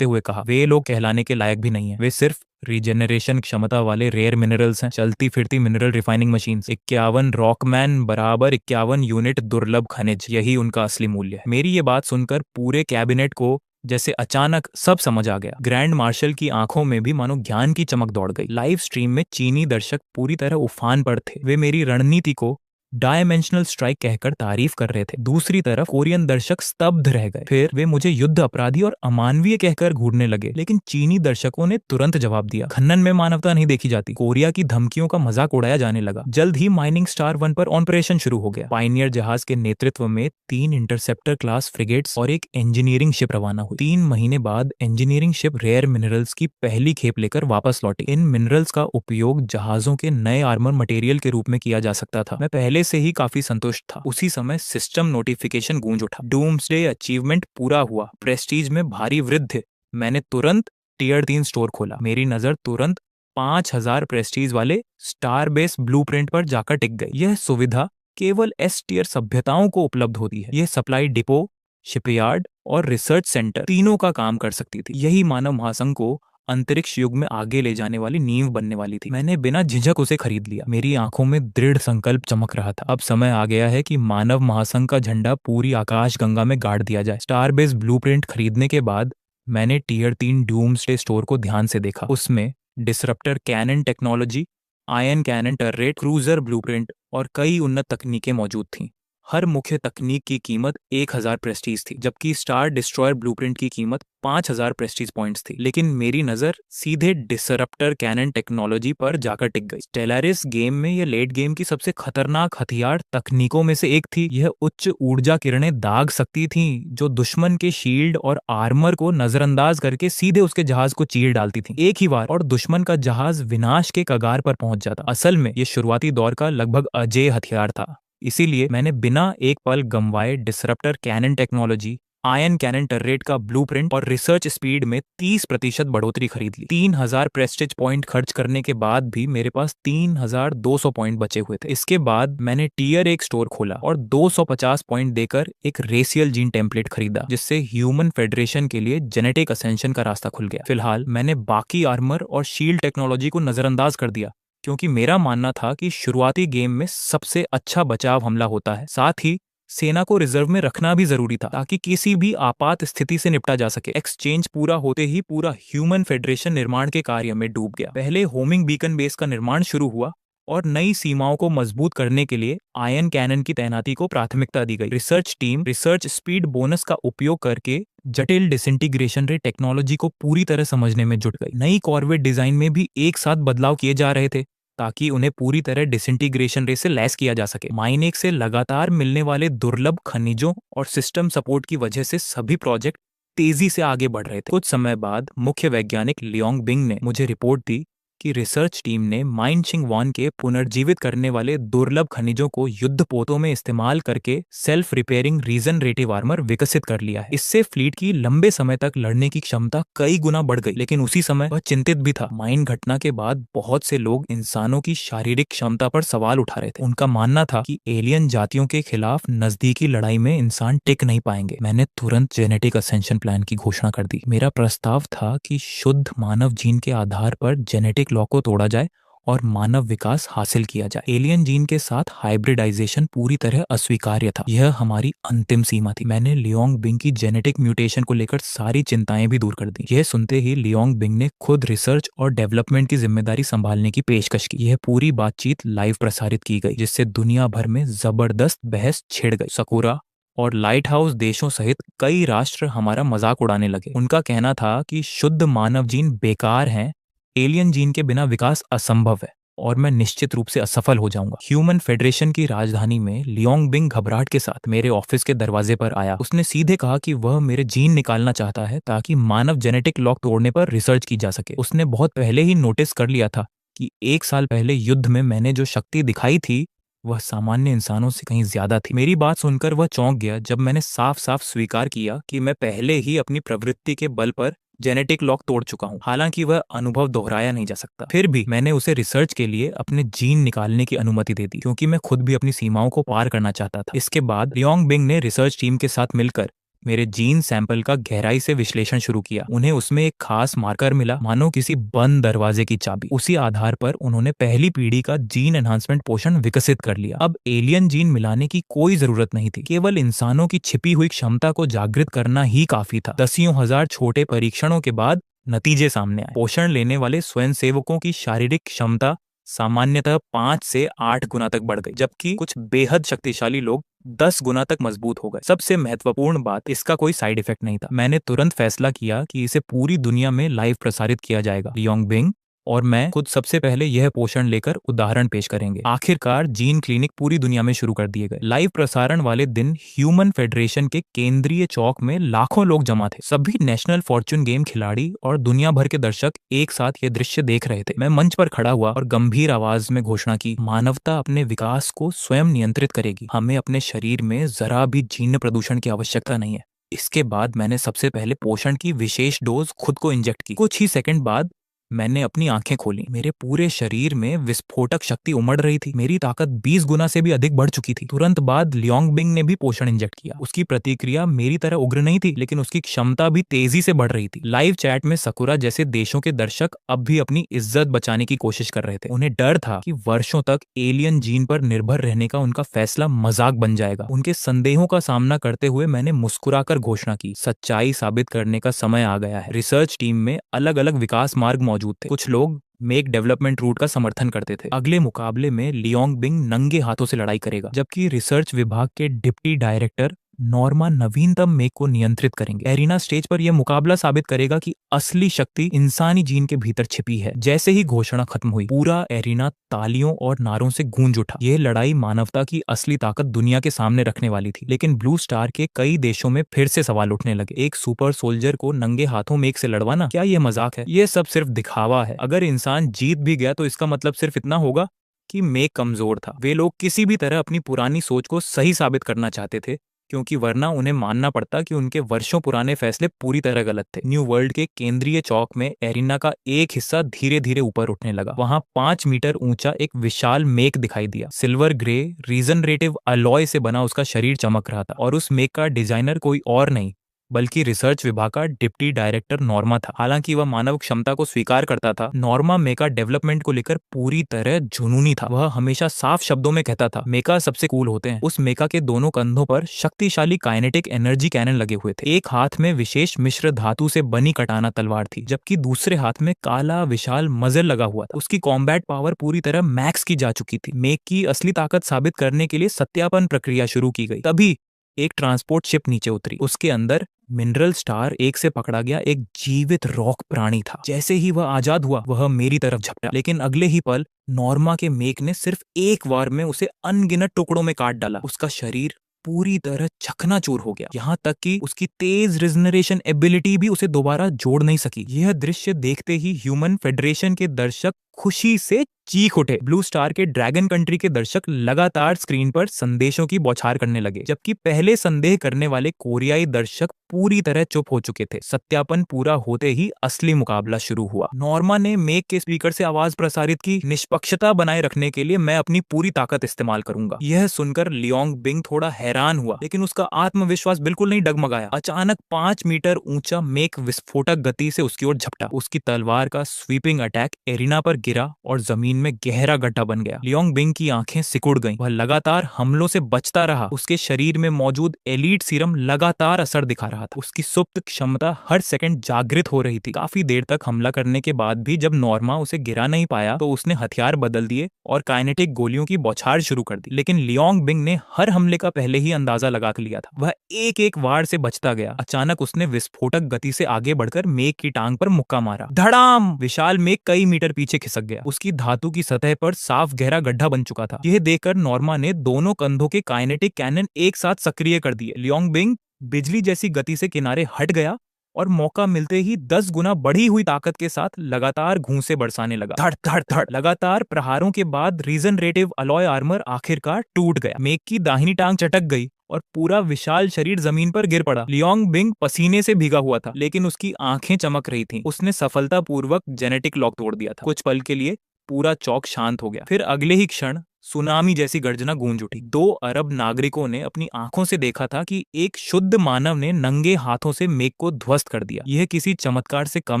हुए कहा, वे लोग कहलाने के लायक भी नहीं है। वे सिर्फ रीजेनरेशन क्षमता वाले रेयर मिनरल्स हैं, चलती फिरती मिनरल रिफाइनिंग मशीन। 51 रॉकमैन बराबर 51 यूनिट दुर्लभ खनिज, यही उनका असली मूल्य है। मेरी ये बात सुनकर पूरे कैबिनेट को जैसे अचानक सब समझ आ गया। ग्रैंड मार्शल की आंखों में भी मानो ज्ञान की चमक दौड़ गई। लाइव स्ट्रीम में चीनी दर्शक पूरी तरह उफान पर थे। वे मेरी रणनीति को डायमेंशनल स्ट्राइक कहकर तारीफ कर रहे थे। दूसरी तरफ कोरियन दर्शक स्तब्ध रह गए। फिर वे मुझे युद्ध अपराधी और अमानवीय कहकर घूरने लगे, लेकिन चीनी दर्शकों ने तुरंत जवाब दिया, खनन में मानवता नहीं देखी जाती। कोरिया की धमकियों का मजाक उड़ाया जाने लगा। जल्द ही माइनिंग स्टार 1 पर ऑपरेशन शुरू हो गया। पायनियर जहाज के नेतृत्व में 3 इंटरसेप्टर क्लास फ्रिगेट्स और एक इंजीनियरिंग शिप रवाना हुई। 3 महीने बाद इंजीनियरिंग शिप रेयर मिनरल्स की पहली खेप लेकर वापस लौटी। इन मिनरल्स का उपयोग जहाजों के नए आर्मर मटेरियल के रूप में किया जा सकता था। मैं पहले से ही काफी संतुष्ट था। उसी समय सिस्टम नोटिफिकेशन गूंज उठा। डूम्सडे अचीवमेंट पूरा हुआ, प्रेस्टीज में भारी वृद्धि। मैंने तुरंत टियर 3 स्टोर खोला। मेरी नजर तुरंत 5000 प्रेस्टीज वाले स्टार बेस ब्लूप्रिंट पर जाकर टिक गई। यह सुविधा केवल एस टियर सभ्यताओं को उपलब्ध होती है। यह सप्लाई डिपो, शिपयार्ड और रिसर्च सेंटर तीनों का काम कर सकती थी। यही मानव महासंघ को अंतरिक्ष युग में आगे ले जाने वाली नींव बनने वाली थी। मैंने बिना झिझक उसे खरीद लिया। मेरी आंखों में दृढ़ संकल्प चमक रहा था। अब समय आ गया है कि मानव महासंघ का झंडा पूरी आकाश गंगा में गाड़ दिया जाए। स्टार बेस ब्लूप्रिंट खरीदने के बाद मैंने टियर 3 डूम्सडे स्टोर को ध्यान से देखा। उसमें disruptor cannon technology, ion cannon turret, cruiser blueprint और कई उन्नत तकनीकें मौजूद थीं। हर मुख्य तकनीक की कीमत 1000 प्रेस्टीज थी, जबकि स्टार डिस्ट्रॉयर ब्लूप्रिंट की कीमत 5000 प्रेस्टीज पॉइंट्स थी। लेकिन मेरी नजर सीधे डिसरप्टर कैनन टेक्नोलॉजी पर जाकर टिक गई। स्टेलारिस गेम में यह लेट गेम की सबसे खतरनाक हथियार तकनीकों में से एक थी। यह उच्च ऊर्जा किरणें दाग सकती थीं, जो दुश्मन के शील्ड और आर्मर को नजरअंदाज करके सीधे उसके जहाज को चीर डालती थी एक ही बार, और दुश्मन का जहाज विनाश के कगार पर पहुंच जाता। असल में यह शुरुआती दौर का लगभग अजेय हथियार था। इसीलिए मैंने बिना एक पल गंवाए disruptor cannon technology, ion cannon turret का ब्लूप्रिंट और रिसर्च स्पीड में 30% बढ़ोतरी खरीद ली। 3000 प्रेस्टीज पॉइंट खर्च करने के बाद भी मेरे पास 3200 पॉइंट बचे हुए थे। इसके बाद मैंने टीयर 1 स्टोर खोला और 250 पॉइंट देकर एक रेसियल जीन टेम्पलेट खरीदा, जिससे ह्यूमन फेडरेशन के लिए जेनेटिक असेंशन का रास्ता खुल गया। फिलहाल मैंने बाकी आर्मर और शील्ड टेक्नोलॉजी को नजरअंदाज कर दिया, क्योंकि मेरा मानना था कि शुरुआती गेम में सबसे अच्छा बचाव हमला होता है। साथ ही सेना को रिजर्व में रखना भी जरूरी था, ताकि किसी भी आपात स्थिति से निपटा जा सके। एक्सचेंज पूरा होते ही पूरा ह्यूमन फेडरेशन निर्माण के कार्य में डूब गया। पहले होमिंग बीकन बेस का निर्माण शुरू हुआ और नई सीमाओं को मजबूत करने के लिए आयन कैनन की तैनाती को प्राथमिकता दी गई। Research team research speed bonus का उपयोग करके जटिल डिसइंटीग्रेशन रे टेक्नोलॉजी को पूरी तरह समझने में जुट गई। नई कॉर्वेट डिजाइन में भी एक साथ बदलाव किए जा रहे थे, ताकि उन्हें पूरी तरह डिसइंटीग्रेशन रे से लैस किया जा सके। माइनेक से लगातार मिलने वाले दुर्लभ खनिजों और सिस्टम सपोर्ट की वजह से सभी प्रोजेक्ट तेजी से आगे बढ़ रहे थे। कुछ समय बाद मुख्य वैज्ञानिक लियोंग बिंग ने मुझे रिपोर्ट दी कि रिसर्च टीम ने माइन शिंग वान के पुनर्जीवित करने वाले दुर्लभ खनिजों को युद्धपोतों में इस्तेमाल करके सेल्फ रिपेयरिंग रीजनरेटिव आर्मर विकसित कर लिया है। इससे फ्लीट की लंबे समय तक लड़ने की क्षमता कई गुना बढ़ गई। लेकिन उसी समय वह चिंतित भी था। माइन घटना के बाद बहुत से लोग इंसानों की शारीरिक क्षमता पर सवाल उठा रहे थे। उनका मानना था कि एलियन जातियों के खिलाफ नजदीकी लड़ाई में इंसान टिक नहीं पाएंगे। मैंने तुरंत जेनेटिक असेंशन प्लान की घोषणा कर दी। मेरा प्रस्ताव था कि शुद्ध मानव जीन के आधार पर जेनेटिक लॉ को तोड़ा जाए और मानव विकास हासिल किया जाए। एलियन जीन के साथ हाइब्रिडाइजेशन पूरी तरह अस्वीकार्य था। यह हमारी अंतिम सीमा थी। मैंने लियोंग बिंग की जेनेटिक म्यूटेशन को लेकर सारी चिंताएं भी दूर कर दी। यह सुनते ही लियोंग बिंग ने खुद रिसर्च और डेवलपमेंट की जिम्मेदारी संभालने की पेशकश की। यह पूरी बातचीत लाइव प्रसारित की गई, जिससे दुनिया भर में जबरदस्त बहस छिड़ गई। सकूरा और लाइट हाउस देशों सहित कई राष्ट्र हमारा मजाक उड़ाने लगे। उनका कहना था कि शुद्ध मानव जीन बेकार हैं, एलियन जीन के बिना विकास असंभव है और मैं निश्चित रूप से असफल हो जाऊंगा। ह्यूमन फेडरेशन की राजधानी में लियोंग बिंग घबराहट के साथ मेरे ऑफिस के दरवाजे पर आया। उसने सीधे कहा कि वह मेरे जीन निकालना चाहता है, ताकि मानव जेनेटिक लॉक तोड़ने पर रिसर्च की जा सके। उसने बहुत पहले ही नोटिस कर लिया था कि 1 साल पहले युद्ध में मैंने जो शक्ति दिखाई थी, वह सामान्य इंसानों से कहीं ज्यादा थी। मेरी बात सुनकर वह चौंक गया, जब मैंने साफ साफ स्वीकार किया कि मैं पहले ही अपनी प्रवृत्ति के बल पर जेनेटिक लॉक तोड़ चुका हूं। हालांकि वह अनुभव दोहराया नहीं जा सकता। फिर भी मैंने उसे रिसर्च के लिए अपने जीन निकालने की अनुमति दे दी, क्योंकि मैं खुद भी अपनी सीमाओं को पार करना चाहता था। इसके बाद लियोंग बिंग ने रिसर्च टीम के साथ मिलकर मेरे जीन सैंपल का गहराई से विश्लेषण शुरू किया। उन्हें उसमें एक खास मार्कर मिला, मानो किसी बंद दरवाजे की चाबी। उसी आधार पर उन्होंने पहली पीढ़ी का जीन एनहांसमेंट पोषण विकसित कर लिया। अब एलियन जीन मिलाने की कोई जरूरत नहीं थी, केवल इंसानों की छिपी हुई क्षमता को जागृत करना ही काफी था। दसियों हजार छोटे परीक्षणों के बाद नतीजे सामने आए। पोषण लेने वाले स्वयंसेवकों की शारीरिक क्षमता सामान्यतः 5 से 8 गुना तक बढ़ गई, जबकि कुछ बेहद शक्तिशाली लोग 10 गुना तक मजबूत हो गए। सबसे महत्वपूर्ण बात, इसका कोई साइड इफेक्ट नहीं था। मैंने तुरंत फैसला किया कि इसे पूरी दुनिया में लाइव प्रसारित किया जाएगा। लियोंग बिंग और मैं खुद सबसे पहले यह पोषण लेकर उदाहरण पेश करेंगे। आखिरकार जीन क्लिनिक पूरी दुनिया में शुरू कर दिए गए। लाइव प्रसारण वाले दिन ह्यूमन फेडरेशन के केंद्रीय चौक में लाखों लोग जमा थे। सभी नेशनल फॉर्च्यून गेम खिलाड़ी और दुनिया भर के दर्शक एक साथ ये दृश्य देख रहे थे। मैं मंच पर खड़ा हुआ और गंभीर आवाज में घोषणा की, मानवता अपने विकास को स्वयं नियंत्रित करेगी। हमें अपने शरीर में जरा भी जीन प्रदूषण की आवश्यकता नहीं है। इसके बाद मैंने सबसे पहले पोषण की विशेष डोज खुद को इंजेक्ट की। कुछ ही सेकंड बाद मैंने अपनी आंखें खोली। मेरे पूरे शरीर में विस्फोटक शक्ति उमड़ रही थी। मेरी ताकत 20 गुना से भी अधिक बढ़ चुकी थी। तुरंत बाद लियोंग बिंग ने भी पोषण इंजेक्ट किया। उसकी प्रतिक्रिया मेरी तरह उग्र नहीं थी, लेकिन उसकी क्षमता भी तेजी से बढ़ रही थी। लाइव चैट में सकूरा जैसे देशों के दर्शक अब भी अपनी इज्जत बचाने की कोशिश कर रहे थे। उन्हें डर था कि वर्षों तक एलियन जीन पर निर्भर रहने का उनका फैसला मजाक बन जाएगा। उनके संदेहों का सामना करते हुए मैंने मुस्कुराकर घोषणा की, सच्चाई साबित करने का समय आ गया है। रिसर्च टीम में अलग अलग विकास मार्ग मौजूद थे। कुछ लोग मेक डेवलपमेंट रूट का समर्थन करते थे। अगले मुकाबले में लियोंग बिंग नंगे हाथों से लड़ाई करेगा, जबकि रिसर्च विभाग के डिप्टी डायरेक्टर नॉर्मा नवीनतम मेक को नियंत्रित करेंगे। एरिना स्टेज पर यह मुकाबला साबित करेगा कि असली शक्ति इंसानी जीन के भीतर छिपी है। जैसे ही घोषणा खत्म हुई, पूरा एरिना तालियों और नारों से गूंज उठा। यह लड़ाई मानवता की असली ताकत दुनिया के सामने रखने वाली थी। लेकिन ब्लू स्टार के कई देशों में फिर से सवाल उठने लगे। एक सुपर सोल्जर को नंगे हाथों मेक से लड़वाना, क्या यह मजाक है? यह सब सिर्फ दिखावा है। अगर इंसान जीत भी गया तो इसका मतलब सिर्फ इतना होगा कि मेक कमजोर था। वे लोग किसी भी तरह अपनी पुरानी सोच को सही साबित करना चाहते थे, क्योंकि वरना उन्हें मानना पड़ता कि उनके वर्षों पुराने फैसले पूरी तरह गलत थे। न्यू वर्ल्ड के केंद्रीय चौक में एरिना का एक हिस्सा धीरे धीरे ऊपर उठने लगा। वहां 5 मीटर ऊंचा एक विशाल मेक दिखाई दिया। सिल्वर ग्रे रीजनरेटिव अलॉय से बना उसका शरीर चमक रहा था, और उस मेक का डिजाइनर कोई और नहीं बल्कि रिसर्च विभाग का डिप्टी डायरेक्टर नॉर्मा था। हालांकि वह मानव क्षमता को स्वीकार करता था, नॉर्मा मेका डेवलपमेंट को लेकर पूरी तरह जुनूनी था। वह हमेशा साफ शब्दों में कहता था, मेका सबसे कूल होते हैं। उस मेका के दोनों कंधों पर शक्तिशाली काइनेटिक एनर्जी कैनन लगे हुए थे। एक हाथ में विशेष मिश्र धातु से बनी कटाना तलवार थी, जबकि दूसरे हाथ में काला विशाल मजल लगा हुआ था। उसकी कॉम्बैट पावर पूरी तरह मैक्स की जा चुकी थी। मेक की असली ताकत साबित करने के लिए सत्यापन प्रक्रिया शुरू की गई। तभी एक ट्रांसपोर्ट शिप नीचे उतरी। उसके अंदर मिनरल स्टार एक से पकड़ा गया एक जीवित रॉक प्राणी था। जैसे ही वह आजाद हुआ, वह मेरी तरफ झपटा, लेकिन अगले ही पल नॉर्मा के मेक ने सिर्फ एक वार में उसे अनगिनत टुकड़ों में काट डाला। उसका शरीर पूरी तरह चकनाचूर हो गया, यहाँ तक कि उसकी तेज रिजनरेशन एबिलिटी भी उसे दोबारा जोड़ नहीं सकी। यह दृश्य देखते ही ह्यूमन फेडरेशन के दर्शक खुशी से चीख उठे। ब्लू स्टार के ड्रैगन कंट्री के दर्शक लगातार स्क्रीन पर संदेशों की बौछार करने लगे, जबकि पहले संदेह करने वाले कोरियाई दर्शक पूरी तरह चुप हो चुके थे। सत्यापन पूरा होते ही असली मुकाबला शुरू हुआ। नॉर्मा ने मेक के स्पीकर से आवाज प्रसारित की, निष्पक्षता बनाए रखने के लिए मैं अपनी पूरी ताकत इस्तेमाल करूंगा। यह सुनकर लियोंग बिंग थोड़ा हैरान हुआ, लेकिन उसका आत्मविश्वास बिल्कुल नहीं डगमगाया। अचानक 5 मीटर ऊंचा मेक विस्फोटक गति से उसकी ओर झपटा। उसकी तलवार का स्वीपिंग अटैक एरिना पर गिरा और जमीन में गहरा गड्ढा बन गया। लियोंग बिंग की आंखें सिकुड़ गईं। वह लगातार हमलों से बचता रहा। उसके शरीर में मौजूद एलीट सीरम लगातार असर दिखा रहा था। उसकी सुप्त क्षमता हर सेकंड जागृत हो रही थी। काफी देर तक हमला करने के बाद भी जब नॉर्मा उसे गिरा नहीं पाया, तो उसने हथियार बदल दिए और काइनेटिक गोलियों की बौछार शुरू कर दी। लेकिन लियोंग बिंग ने हर हमले का पहले ही अंदाजा लगा लिया था। वह एक एक वार से बचता गया। अचानक उसने विस्फोटक गति से आगे बढ़कर मेक की टांग पर मुक्का मारा। धड़ाम! विशाल मेक कई मीटर पीछे खिसक गया। उसकी धातु की सतह पर साफ गहरा गड्ढा बन चुका था। यह देखकर नॉर्मा ने दोनों कंधों के काइनेटिक कैनन एक साथ सक्रिय कर दिए। लियोंग बिंग बिजली जैसी गति से किनारे हट गया और मौका मिलते ही 10 गुना बढ़ी हुई ताकत के साथ लगातार घूंसे बरसाने लगा। धड़ धड़ धड़। लगातार प्रहारों के बाद रीजनरेटिव अलॉय आर्मर आखिरकार टूट गया। मेक की दाहिनी टांग चटक गई और पूरा विशाल शरीर जमीन पर गिर पड़ा। लियोंग बिंग पसीने से भीगा हुआ था, लेकिन उसकी आंखें चमक रही थीं। उसने सफलतापूर्वक जेनेटिक लॉक तोड़ दिया था। कुछ पल के लिए पूरा चौक शांत हो गया। फिर अगले ही क्षण सुनामी जैसी गर्जना गूंज उठी। 2 अरब नागरिकों ने अपनी आंखों से देखा था कि एक शुद्ध मानव ने नंगे हाथों से मेक को ध्वस्त कर दिया। यह किसी चमत्कार से कम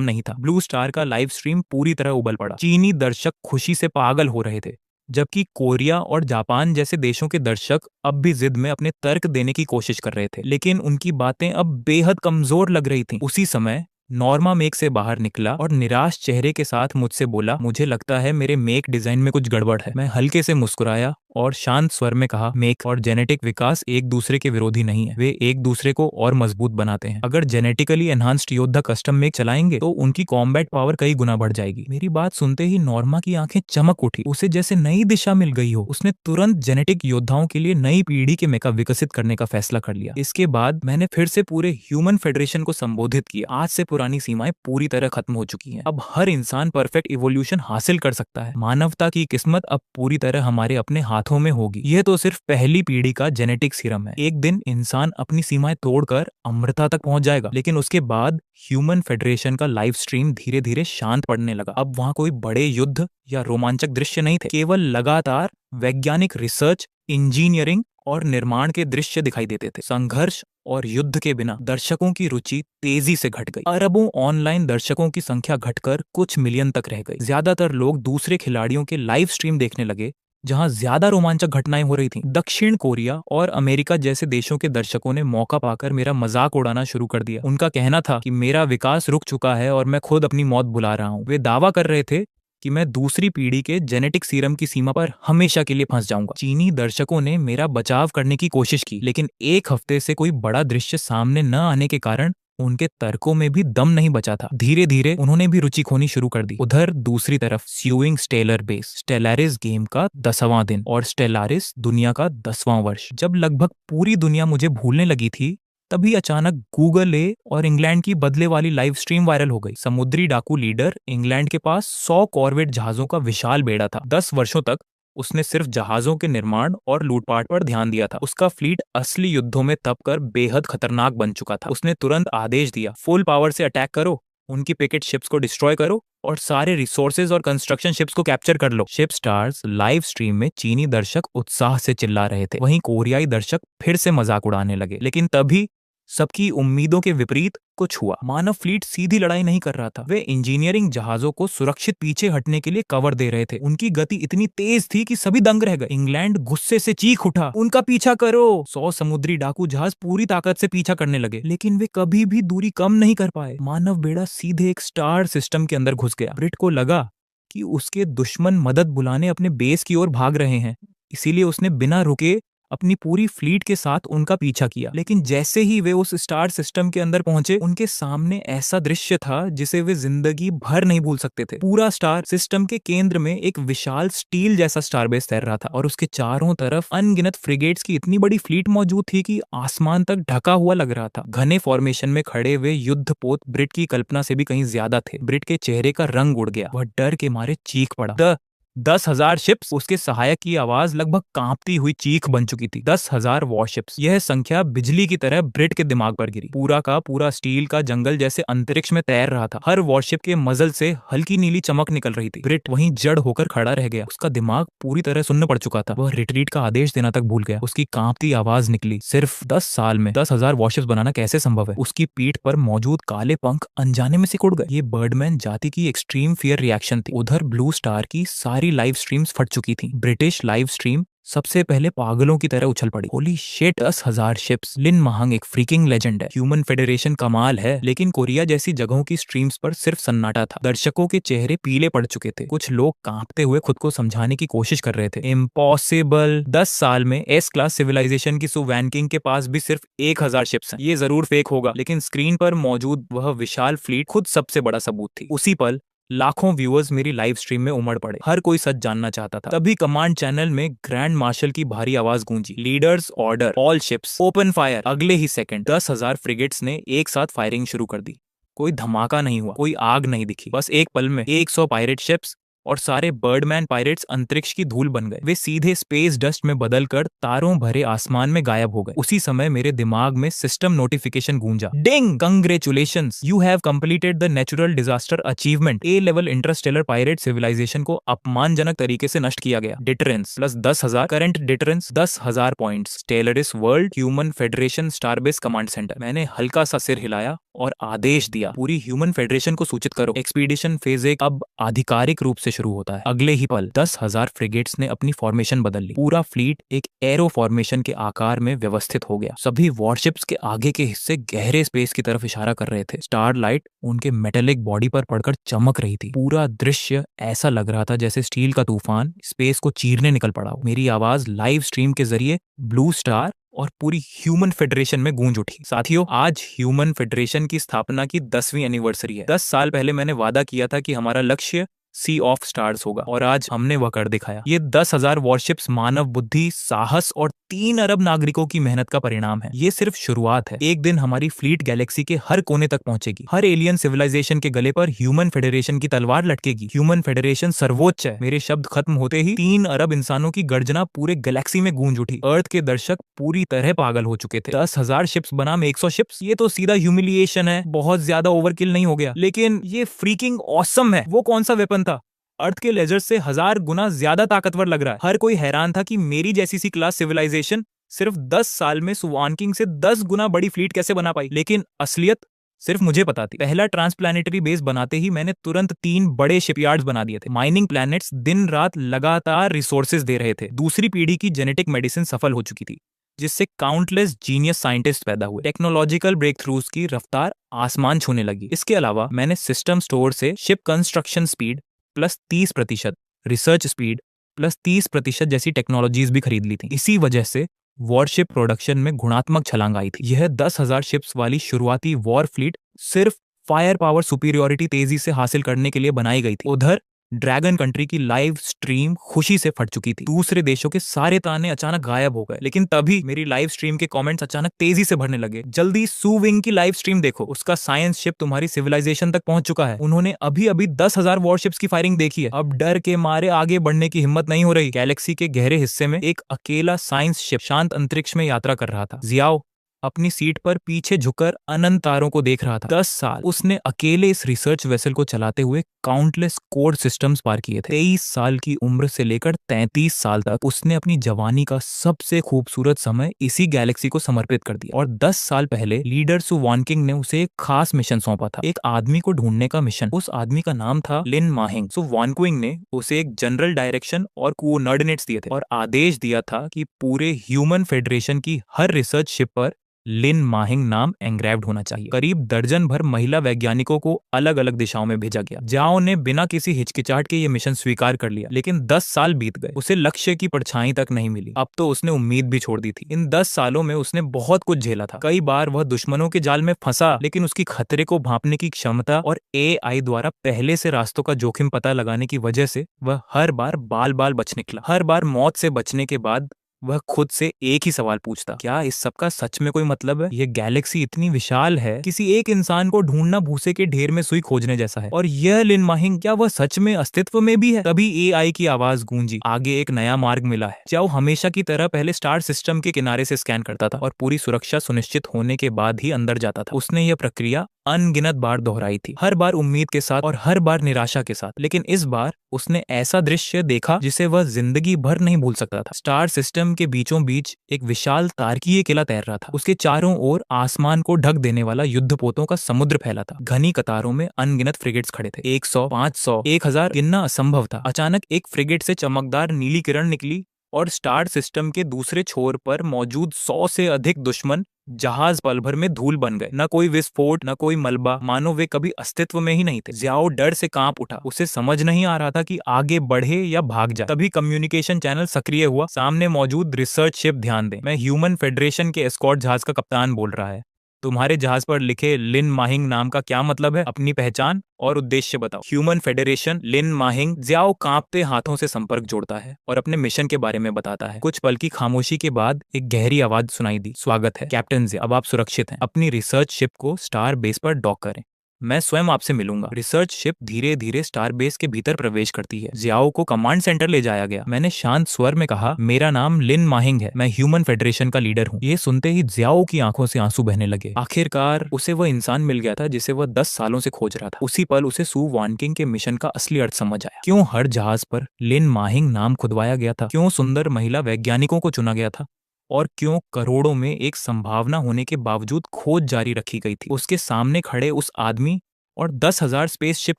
नहीं था। ब्लू स्टार का लाइव स्ट्रीम पूरी तरह उबल पड़ा। चीनी दर्शक खुशी से पागल हो रहे थे, जबकि कोरिया और जापान जैसे देशों के दर्शक अब भी जिद में अपने तर्क देने की कोशिश कर रहे थे, लेकिन उनकी बातें अब बेहद कमजोर लग रही थीं। उसी समय नॉर्मा मेक से बाहर निकला और निराश चेहरे के साथ मुझसे बोला, मुझे लगता है मेरे मेक डिजाइन में कुछ गड़बड़ है। मैं हल्के से मुस्कुराया और शांत स्वर में कहा, मेक और जेनेटिक विकास एक दूसरे के विरोधी नहीं है। वे एक दूसरे को और मजबूत बनाते हैं। अगर जेनेटिकली एनहांस्ड योद्धा कस्टम मेक चलाएंगे तो उनकी कॉम्बैट पावर कई गुना बढ़ जाएगी। मेरी बात सुनते ही नॉर्मा की आंखें चमक उठी। उसे जैसे नई दिशा मिल गई हो। उसने तुरंत जेनेटिक योद्धाओं के लिए नई पीढ़ी के मेका विकसित करने का फैसला कर लिया। इसके बाद मैंने फिर से पूरे ह्यूमन फेडरेशन को संबोधित किया। आज से पुरानी सीमाएं पूरी तरह खत्म हो चुकी हैं। अब हर इंसान परफेक्ट इवोल्यूशन हासिल कर सकता है। मानवता की किस्मत अब पूरी तरह हमारे अपने हाथों में होगी। यह तो सिर्फ पहली पीढ़ी का जेनेटिक सीरम है। एक दिन इंसान अपनी सीमाएं तोड़कर अमृता तक पहुंच जाएगा, लेकिन उसके बाद ह्यूमन फेडरेशन का लाइव स्ट्रीम धीरे धीरे शांत पड़ने लगा। अब वहां कोई बड़े युद्ध या रोमांचक दृश्य नहीं थे, केवल लगातार वैज्ञानिक रिसर्च, इंजीनियरिंग और निर्माण के दृश्य दिखाई देते थे। संघर्ष और युद्ध के बिना दर्शकों की रुचि तेजी से घट गई। अरबों ऑनलाइन दर्शकों की संख्या घटकर कुछ मिलियन तक रह गई। ज्यादातर लोग दूसरे खिलाड़ियों के लाइव स्ट्रीम देखने लगे, जहां ज्यादा रोमांचक घटनाएं हो रही थीं। दक्षिण कोरिया और अमेरिका जैसे देशों के दर्शकों ने मौका पाकर मेरा मजाक उड़ाना शुरू कर दिया। उनका कहना था कि मेरा विकास रुक चुका है और मैं खुद अपनी मौत बुला रहा हूं। वे दावा कर रहे थे कि मैं दूसरी पीढ़ी के जेनेटिक सीरम की सीमा पर हमेशा के लिए फंस जाऊंगा। चीनी दर्शकों ने मेरा बचाव करने की कोशिश की, लेकिन एक हफ्ते से कोई बड़ा दृश्य सामने न आने के कारण उनके तर्कों में भी दम नहीं बचा था। धीरे धीरे उन्होंने भी रुचि खोनी शुरू कर दी। उधर दूसरी तरफ स्यूइंग स्टेलर बेस, स्टेलारिस गेम का 10वां दिन और स्टेलारिस दुनिया का 10वां वर्ष। जब लगभग पूरी दुनिया मुझे भूलने लगी थी, तभी अचानक गूगल ए और इंग्लैंड की बदले वाली लाइव स्ट्रीम वायरल हो गई। समुद्री डाकू लीडर इंग्लैंड के पास 100 कॉर्वेट जहाजों का विशाल बेड़ा था। 10 वर्षों तक उसने सिर्फ जहाजों के निर्माण और लूटपाट पर ध्यान दिया था। उसका फ्लीट असली युद्धों में तप कर बेहद खतरनाक बन चुका था। उसने तुरंत आदेश दिया, फुल पावर से अटैक करो, उनकी पिकेट शिप्स को डिस्ट्रॉय करो और सारे रिसोर्सेज और कंस्ट्रक्शन शिप्स को कैप्चर कर लो। शिप स्टार्स लाइव स्ट्रीम में चीनी दर्शक उत्साह से चिल्ला रहे थे, वहीं कोरियाई दर्शक फिर से मजाक उड़ाने लगे। लेकिन तभी सबकी उम्मीदों के विपरीत कुछ हुआ। मानव फ्लीट सीधी लड़ाई नहीं कर रहा था, वे इंजीनियरिंग जहाजों को सुरक्षित पीछे हटने के लिए कवर दे रहे थे। उनकी गति इतनी तेज थी कि सभी दंग रह गए। इंग्लैंड गुस्से से चीख उठा, उनका पीछा करो। 100 समुद्री डाकू जहाज पूरी ताकत से पीछा करने लगे, लेकिन वे कभी भी दूरी कम नहीं कर पाए। मानव बेड़ा सीधे एक स्टार सिस्टम के अंदर घुस गया। ब्रिट को लगा कि उसके दुश्मन मदद बुलाने अपने बेस की ओर भाग रहे हैं, इसीलिए उसने बिना रुके अपनी पूरी फ्लीट के साथ उनका पीछा किया। लेकिन जैसे ही वे उस स्टार सिस्टम के अंदर पहुंचे, उनके सामने ऐसा दृश्य था जिसे वे जिंदगी भर नहीं भूल सकते थे। पूरा स्टार सिस्टम के केंद्र में एक विशाल स्टील जैसा स्टार बेस तैर रहा था और उसके चारों तरफ अनगिनत फ्रिगेट्स की इतनी बड़ी फ्लीट मौजूद थी कि आसमान तक ढका हुआ लग रहा था। घने फॉर्मेशन में खड़े हुए युद्धपोत ब्रिट की कल्पना से भी कहीं ज्यादा थे। ब्रिट के चेहरे का रंग उड़ गया, वह डर के मारे चीख पड़ा। 10,000 शिप्स, उसके सहायक की आवाज लगभग कांपती हुई चीख बन चुकी थी। 10,000 वॉरशिप्स, यह संख्या बिजली की तरह ब्रिट के दिमाग पर गिरी। पूरा का पूरा स्टील का जंगल जैसे अंतरिक्ष में तैर रहा था। हर वॉरशिप के मजल से हल्की नीली चमक निकल रही थी। ब्रिट वहीं जड़ होकर खड़ा रह गया। उसका दिमाग पूरी तरह सुन्न पड़ चुका था। वह रिट्रीट का आदेश देना तक भूल गया। उसकी कांपती आवाज निकली, सिर्फ 10 साल में 10,000 वॉरशिप्स बनाना कैसे संभव है? उसकी पीठ पर मौजूद काले पंख अनजाने में सिकुड़ गए। ये बर्डमैन जाति की एक्सट्रीम फियर रिएक्शन थी। उधर ब्लू स्टार की सारी लाइव स्ट्रीम्स फट चुकी थी। ब्रिटिश लाइव स्ट्रीम सबसे पहले पागलों की तरह उछल पड़ी। Holy shit, 10,000 ships. लिन महंग एक फ्रीकिंग लेजेंड है। ह्यूमन फेडरेशन कमाल है, लेकिन कोरिया जैसी जगहों की स्ट्रीम्स पर सिर्फ सन्नाटा था। दर्शकों के चेहरे पीले पड़ चुके थे। कुछ लोग कांपते हुए खुद को समझाने की कोशिश कर रहे थे। इम्पॉसिबल, 10 साल में एस क्लास सिविलाइजेशन की सु वैनकिंग के पास भी सिर्फ 1,000 शिप्स हैं। ये जरूर फेक होगा, लेकिन स्क्रीन पर मौजूद वह विशाल फ्लीट खुद सबसे बड़ा सबूत थी। उसी पल लाखों व्यूअर्स मेरी लाइव स्ट्रीम में उमड़ पड़े। हर कोई सच जानना चाहता था। तभी कमांड चैनल में ग्रैंड मार्शल की भारी आवाज गूंजी, leaders order, all ships open fire. अगले ही सेकंड 10,000 फ्रिगेट्स ने एक साथ फायरिंग शुरू कर दी। कोई धमाका नहीं हुआ, कोई आग नहीं दिखी। बस एक पल में 100 पायरेट शिप्स और सारे बर्डमैन पायरेट्स अंतरिक्ष की धूल बन गए। वे सीधे स्पेस डस्ट में बदलकर तारों भरे आसमान में गायब हो गए। उसी समय मेरे दिमाग में सिस्टम नोटिफिकेशन गूंजा, ding, congratulations, you have completed the natural disaster achievement. A level interstellar pirate civilisation को अपमानजनक तरीके से नष्ट किया गया। Deterrence plus 10,000, current deterrence 10,000 points. Stellaris world human federation starbase command centre. मैंने हल्का सा सिर हिलाया और आदेश दिया, पूरी ह्यूमन फेडरेशन को सूचित करो। एक्सपीडिशन फेज 1 अब आधिकारिक रूप से शुरू होता है। अगले ही पल 10,000 फ्रिगेट्स ने अपनी फॉर्मेशन बदल ली। पूरा फ्लीट एक एरो फॉर्मेशन के आकार में व्यवस्थित हो गया। सभी वॉरशिप्स के आगे के हिस्से गहरे स्पेस की तरफ इशारा कर रहे थे। स्टार लाइट उनके मेटेलिक बॉडी पर पड़कर चमक रही थी। पूरा दृश्य ऐसा लग रहा था जैसे स्टील का तूफान स्पेस को चीरने निकल पड़ा हो। मेरी आवाज लाइव स्ट्रीम के जरिए ब्लू स्टार और पूरी ह्यूमन फेडरेशन में गूंज उठी। साथियों, आज ह्यूमन फेडरेशन की स्थापना की 10वीं एनिवर्सरी है। 10 साल पहले मैंने वादा किया था कि हमारा लक्ष्य सी ऑफ स्टार्स होगा, और आज हमने वह कर दिखाया। ये 10,000 वॉरशिप्स मानव बुद्धि, साहस और 3 अरब नागरिकों की मेहनत का परिणाम है। ये सिर्फ शुरुआत है। एक दिन हमारी फ्लीट गैलेक्सी के हर कोने तक पहुंचेगी। हर एलियन सिविलाइजेशन के गले पर ह्यूमन फेडरेशन की तलवार लटकेगी। ह्यूमन फेडरेशन सर्वोच्च है। मेरे शब्द खत्म होते ही 3 अरब इंसानों की गर्जना पूरे गैलेक्सी में गूंज उठी। अर्थ के दर्शक पूरी तरह पागल हो चुके थे। 10,000 शिप्स बनाम 100 शिप्स, ये तो सीधा ह्यूमिलिएशन है। बहुत ज्यादा ओवरकिल नहीं हो गया, लेकिन ये फ्रीकिंग ऑसम है। वो कौन सा वेपन था? अर्थ के लेजर से 1000 गुना ज्यादा ताकतवर लग रहा है। हर कोई हैरान था कि मेरी जैसी सी क्लास सिविलाइजेशन सिर्फ 10 साल में सुवानकिंग से 10 गुना बड़ी फ्लीट कैसे बना पाई। लेकिन असलियत सिर्फ मुझे पता थी। पहला ट्रांसप्लैनेटरी बेस बनाते ही मैंने तुरंत 3 बड़े शिपयार्ड्स बना दिए थे। माइनिंग प्लैनेट्स दिन रात लगातार रिसोर्सेज दे रहे थे। दूसरी पीढ़ी की जेनेटिक मेडिसिन सफल हो चुकी थी, जिससे काउंटलेस जीनियस साइंटिस्ट पैदा हुए। टेक्नोलॉजिकल ब्रेक थ्रूज की रफ्तार आसमान छूने लगी। इसके अलावा मैंने सिस्टम स्टोर से ship construction speed, plus 30%, research speed plus 30% जैसी टेक्नोलॉजीज भी खरीद ली थी। इसी वजह से वॉरशिप प्रोडक्शन में गुणात्मक छलांग आई थी। यह 10,000 शिप्स वाली शुरुआती वॉर फ्लीट सिर्फ फायर पावर सुपीरियोरिटी तेजी से हासिल करने के लिए बनाई गई थी। उधर ड्रैगन कंट्री की लाइव स्ट्रीम खुशी से फट चुकी थी। दूसरे देशों के सारे ताने अचानक गायब हो गए, लेकिन तभी मेरी लाइव स्ट्रीम के कमेंट्स अचानक तेजी से भरने लगे। जल्दी सू विंग की लाइव स्ट्रीम देखो, उसका साइंस शिप तुम्हारी सिविलाइजेशन तक पहुंच चुका है। उन्होंने अभी अभी 10,000 वॉरशिप्स की फायरिंग देखी है। अब डर के मारे आगे बढ़ने की हिम्मत नहीं हो रही। गैलेक्सी के गहरे हिस्से में एक अकेला साइंस शिप शांत अंतरिक्ष में यात्रा कर रहा था। जियाओ अपनी सीट पर पीछे झुककर अनंत तारों को देख रहा था। 10 साल उसने अकेले इस रिसर्च वेसल को चलाते हुए काउंटलेस कोड सिस्टम्स पार किए थे। 23 साल की उम्र से लेकर 33 साल तक उसने अपनी जवानी का सबसे खूबसूरत समय इसी गैलेक्सी को समर्पित कर दिया। और 10 साल पहले लीडर सु वानकिंग ने उसे एक खास मिशन सौंपा था, एक आदमी को ढूंढने का मिशन। उस आदमी का नाम था लिन माहिंग। सु वानकिंग ने उसे एक जनरल डायरेक्शन और कोऑर्डिनेट्स दिए थे और आदेश दिया था कि पूरे ह्यूमन फेडरेशन की हर रिसर्च शिप पर लिन माहिंग नाम एंग्रेव्ड होना चाहिए। करीब दर्जन भर महिला वैज्ञानिकों को अलग अलग दिशाओं में भेजा गया। जाओ ने बिना किसी हिचकिचाहट के ये मिशन स्वीकार कर लिया, लेकिन 10 साल बीत गए, उसे लक्ष्य की परछाई तक नहीं मिली। अब तो उसने उम्मीद भी छोड़ दी थी। इन 10 सालों में उसने बहुत कुछ झेला था। कई बार वह दुश्मनों के जाल में फंसा, लेकिन उसकी खतरे को भांपने की क्षमता और AI द्वारा पहले से रास्तों का जोखिम पता लगाने की वजह से वह हर बार बाल बाल बच निकला। हर बार मौत से बचने के बाद वह खुद से एक ही सवाल पूछता, क्या इस सब का सच में कोई मतलब है? यह गैलेक्सी इतनी विशाल है, किसी एक इंसान को ढूंढना भूसे के ढेर में सुई खोजने जैसा है। और यह लिन माहिंग, क्या वह सच में अस्तित्व में भी है? तभी AI की आवाज गूंजी, आगे एक नया मार्ग मिला है। जाओ हमेशा की तरह पहले स्टार सिस्टम के किनारे से स्कैन करता था और पूरी सुरक्षा सुनिश्चित होने के बाद ही अंदर जाता था। उसने यह प्रक्रिया अनगिनत बार दोहराई थी, हर बार उम्मीद के साथ और हर बार निराशा के साथ। लेकिन इस बार उसने ऐसा दृश्य देखा जिसे वह जिंदगी भर नहीं भूल सकता था। स्टार सिस्टम के बीचों बीच एक विशाल तारकीय किला तैर रहा था। उसके चारों ओर आसमान को ढक देने वाला युद्धपोतों का समुद्र फैला था। घनी कतारों में अनगिनत फ्रिगेट्स खड़े थे। 100, 500, 1000 गिनना असंभव था। अचानक एक फ्रिगेट से चमकदार नीली किरण निकली और स्टार सिस्टम के दूसरे छोर पर मौजूद 100 से अधिक दुश्मन जहाज पल भर में धूल बन गए। न कोई विस्फोट, न कोई मलबा, मानो वे कभी अस्तित्व में ही नहीं थे। जियाओ डर से कांप उठा। उसे समझ नहीं आ रहा था कि आगे बढ़े या भाग जाए। तभी कम्युनिकेशन चैनल सक्रिय हुआ। सामने मौजूद रिसर्च शिप ध्यान दें, मैं ह्यूमन फेडरेशन के एस्कॉर्ट जहाज का कप्तान बोल रहा है। तुम्हारे जहाज पर लिखे लिन माहिंग नाम का क्या मतलब है? अपनी पहचान और उद्देश्य बताओ। ह्यूमन फेडरेशन, लिन माहिंग। जियाओ कांपते हाथों से संपर्क जोड़ता है और अपने मिशन के बारे में बताता है। कुछ पल की खामोशी के बाद एक गहरी आवाज सुनाई दी, स्वागत है कैप्टन जिया, अब आप सुरक्षित हैं। अपनी रिसर्च शिप को स्टार बेस पर डॉक करें, मैं स्वयं आपसे मिलूंगा। रिसर्च शिप धीरे धीरे स्टार बेस के भीतर प्रवेश करती है। जियाओ को कमांड सेंटर ले जाया गया। मैंने शांत स्वर में कहा, मेरा नाम लिन माहिंग है, मैं ह्यूमन फेडरेशन का लीडर हूँ। ये सुनते ही जियाओ की आंखों से आंसू बहने लगे। आखिरकार उसे वह इंसान मिल गया था जिसे वह 10 सालों से खोज रहा था। उसी पल उसे सु वानकिंग के मिशन का असली अर्थ समझ आया। क्यों हर जहाज पर लिन माहिंग नाम खुदवाया गया था, क्यों सुंदर महिला वैज्ञानिकों को चुना गया था, और क्यों करोड़ों में एक संभावना होने के बावजूद खोज जारी रखी गई थी। उसके सामने खड़े उस आदमी और 10,000 स्पेसशिप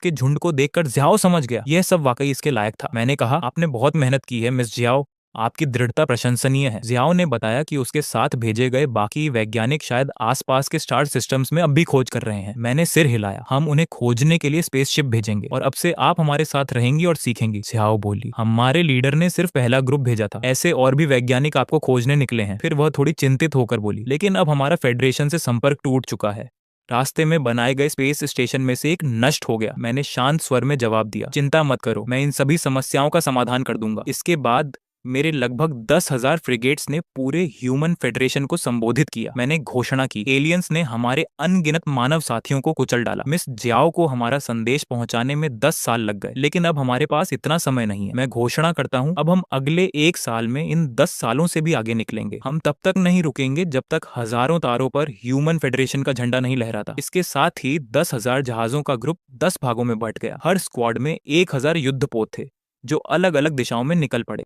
के झुंड को देखकर जियाओ समझ गया, यह सब वाकई इसके लायक था। मैंने कहा, आपने बहुत मेहनत की है मिस जियाओ, आपकी दृढ़ता प्रशंसनीय है। जियाओ ने बताया कि उसके साथ भेजे गए बाकी वैज्ञानिक शायद आसपास के स्टार सिस्टम्स में अब भी खोज कर रहे हैं। मैंने सिर हिलाया। हम उन्हें खोजने के लिए स्पेसशिप भेजेंगे और अब से आप हमारे साथ रहेंगी और सीखेंगी। जियाओ बोली, हमारे लीडर ने सिर्फ पहला ग्रुप भेजा था, ऐसे और भी वैज्ञानिक आपको खोजने निकले हैं। फिर वह थोड़ी चिंतित होकर बोली, लेकिन अब हमारा फेडरेशन से संपर्क टूट चुका है। रास्ते में बनाए गए स्पेस स्टेशन में से एक नष्ट हो गया। मैंने शांत स्वर में जवाब दिया, चिंता मत करो, मैं इन सभी समस्याओं का समाधान कर दूंगा। इसके बाद मेरे लगभग 10,000 फ्रिगेट्स ने पूरे ह्यूमन फेडरेशन को संबोधित किया। मैंने घोषणा की, एलियंस ने हमारे अनगिनत मानव साथियों को कुचल डाला। मिस जियाओ को हमारा संदेश पहुंचाने में 10 साल लग गए, लेकिन अब हमारे पास इतना समय नहीं है। मैं घोषणा करता हूं, अब हम अगले 1 साल में इन 10 सालों से भी आगे निकलेंगे। हम तब तक नहीं रुकेंगे जब तक हजारों तारों पर ह्यूमन फेडरेशन का झंडा नहीं लहराता। इसके साथ ही 10,000 जहाजों का ग्रुप 10 भागों में बंट गया। हर स्क्वाड में 1,000 युद्धपोत थे जो अलग अलग दिशाओं में निकल पड़े।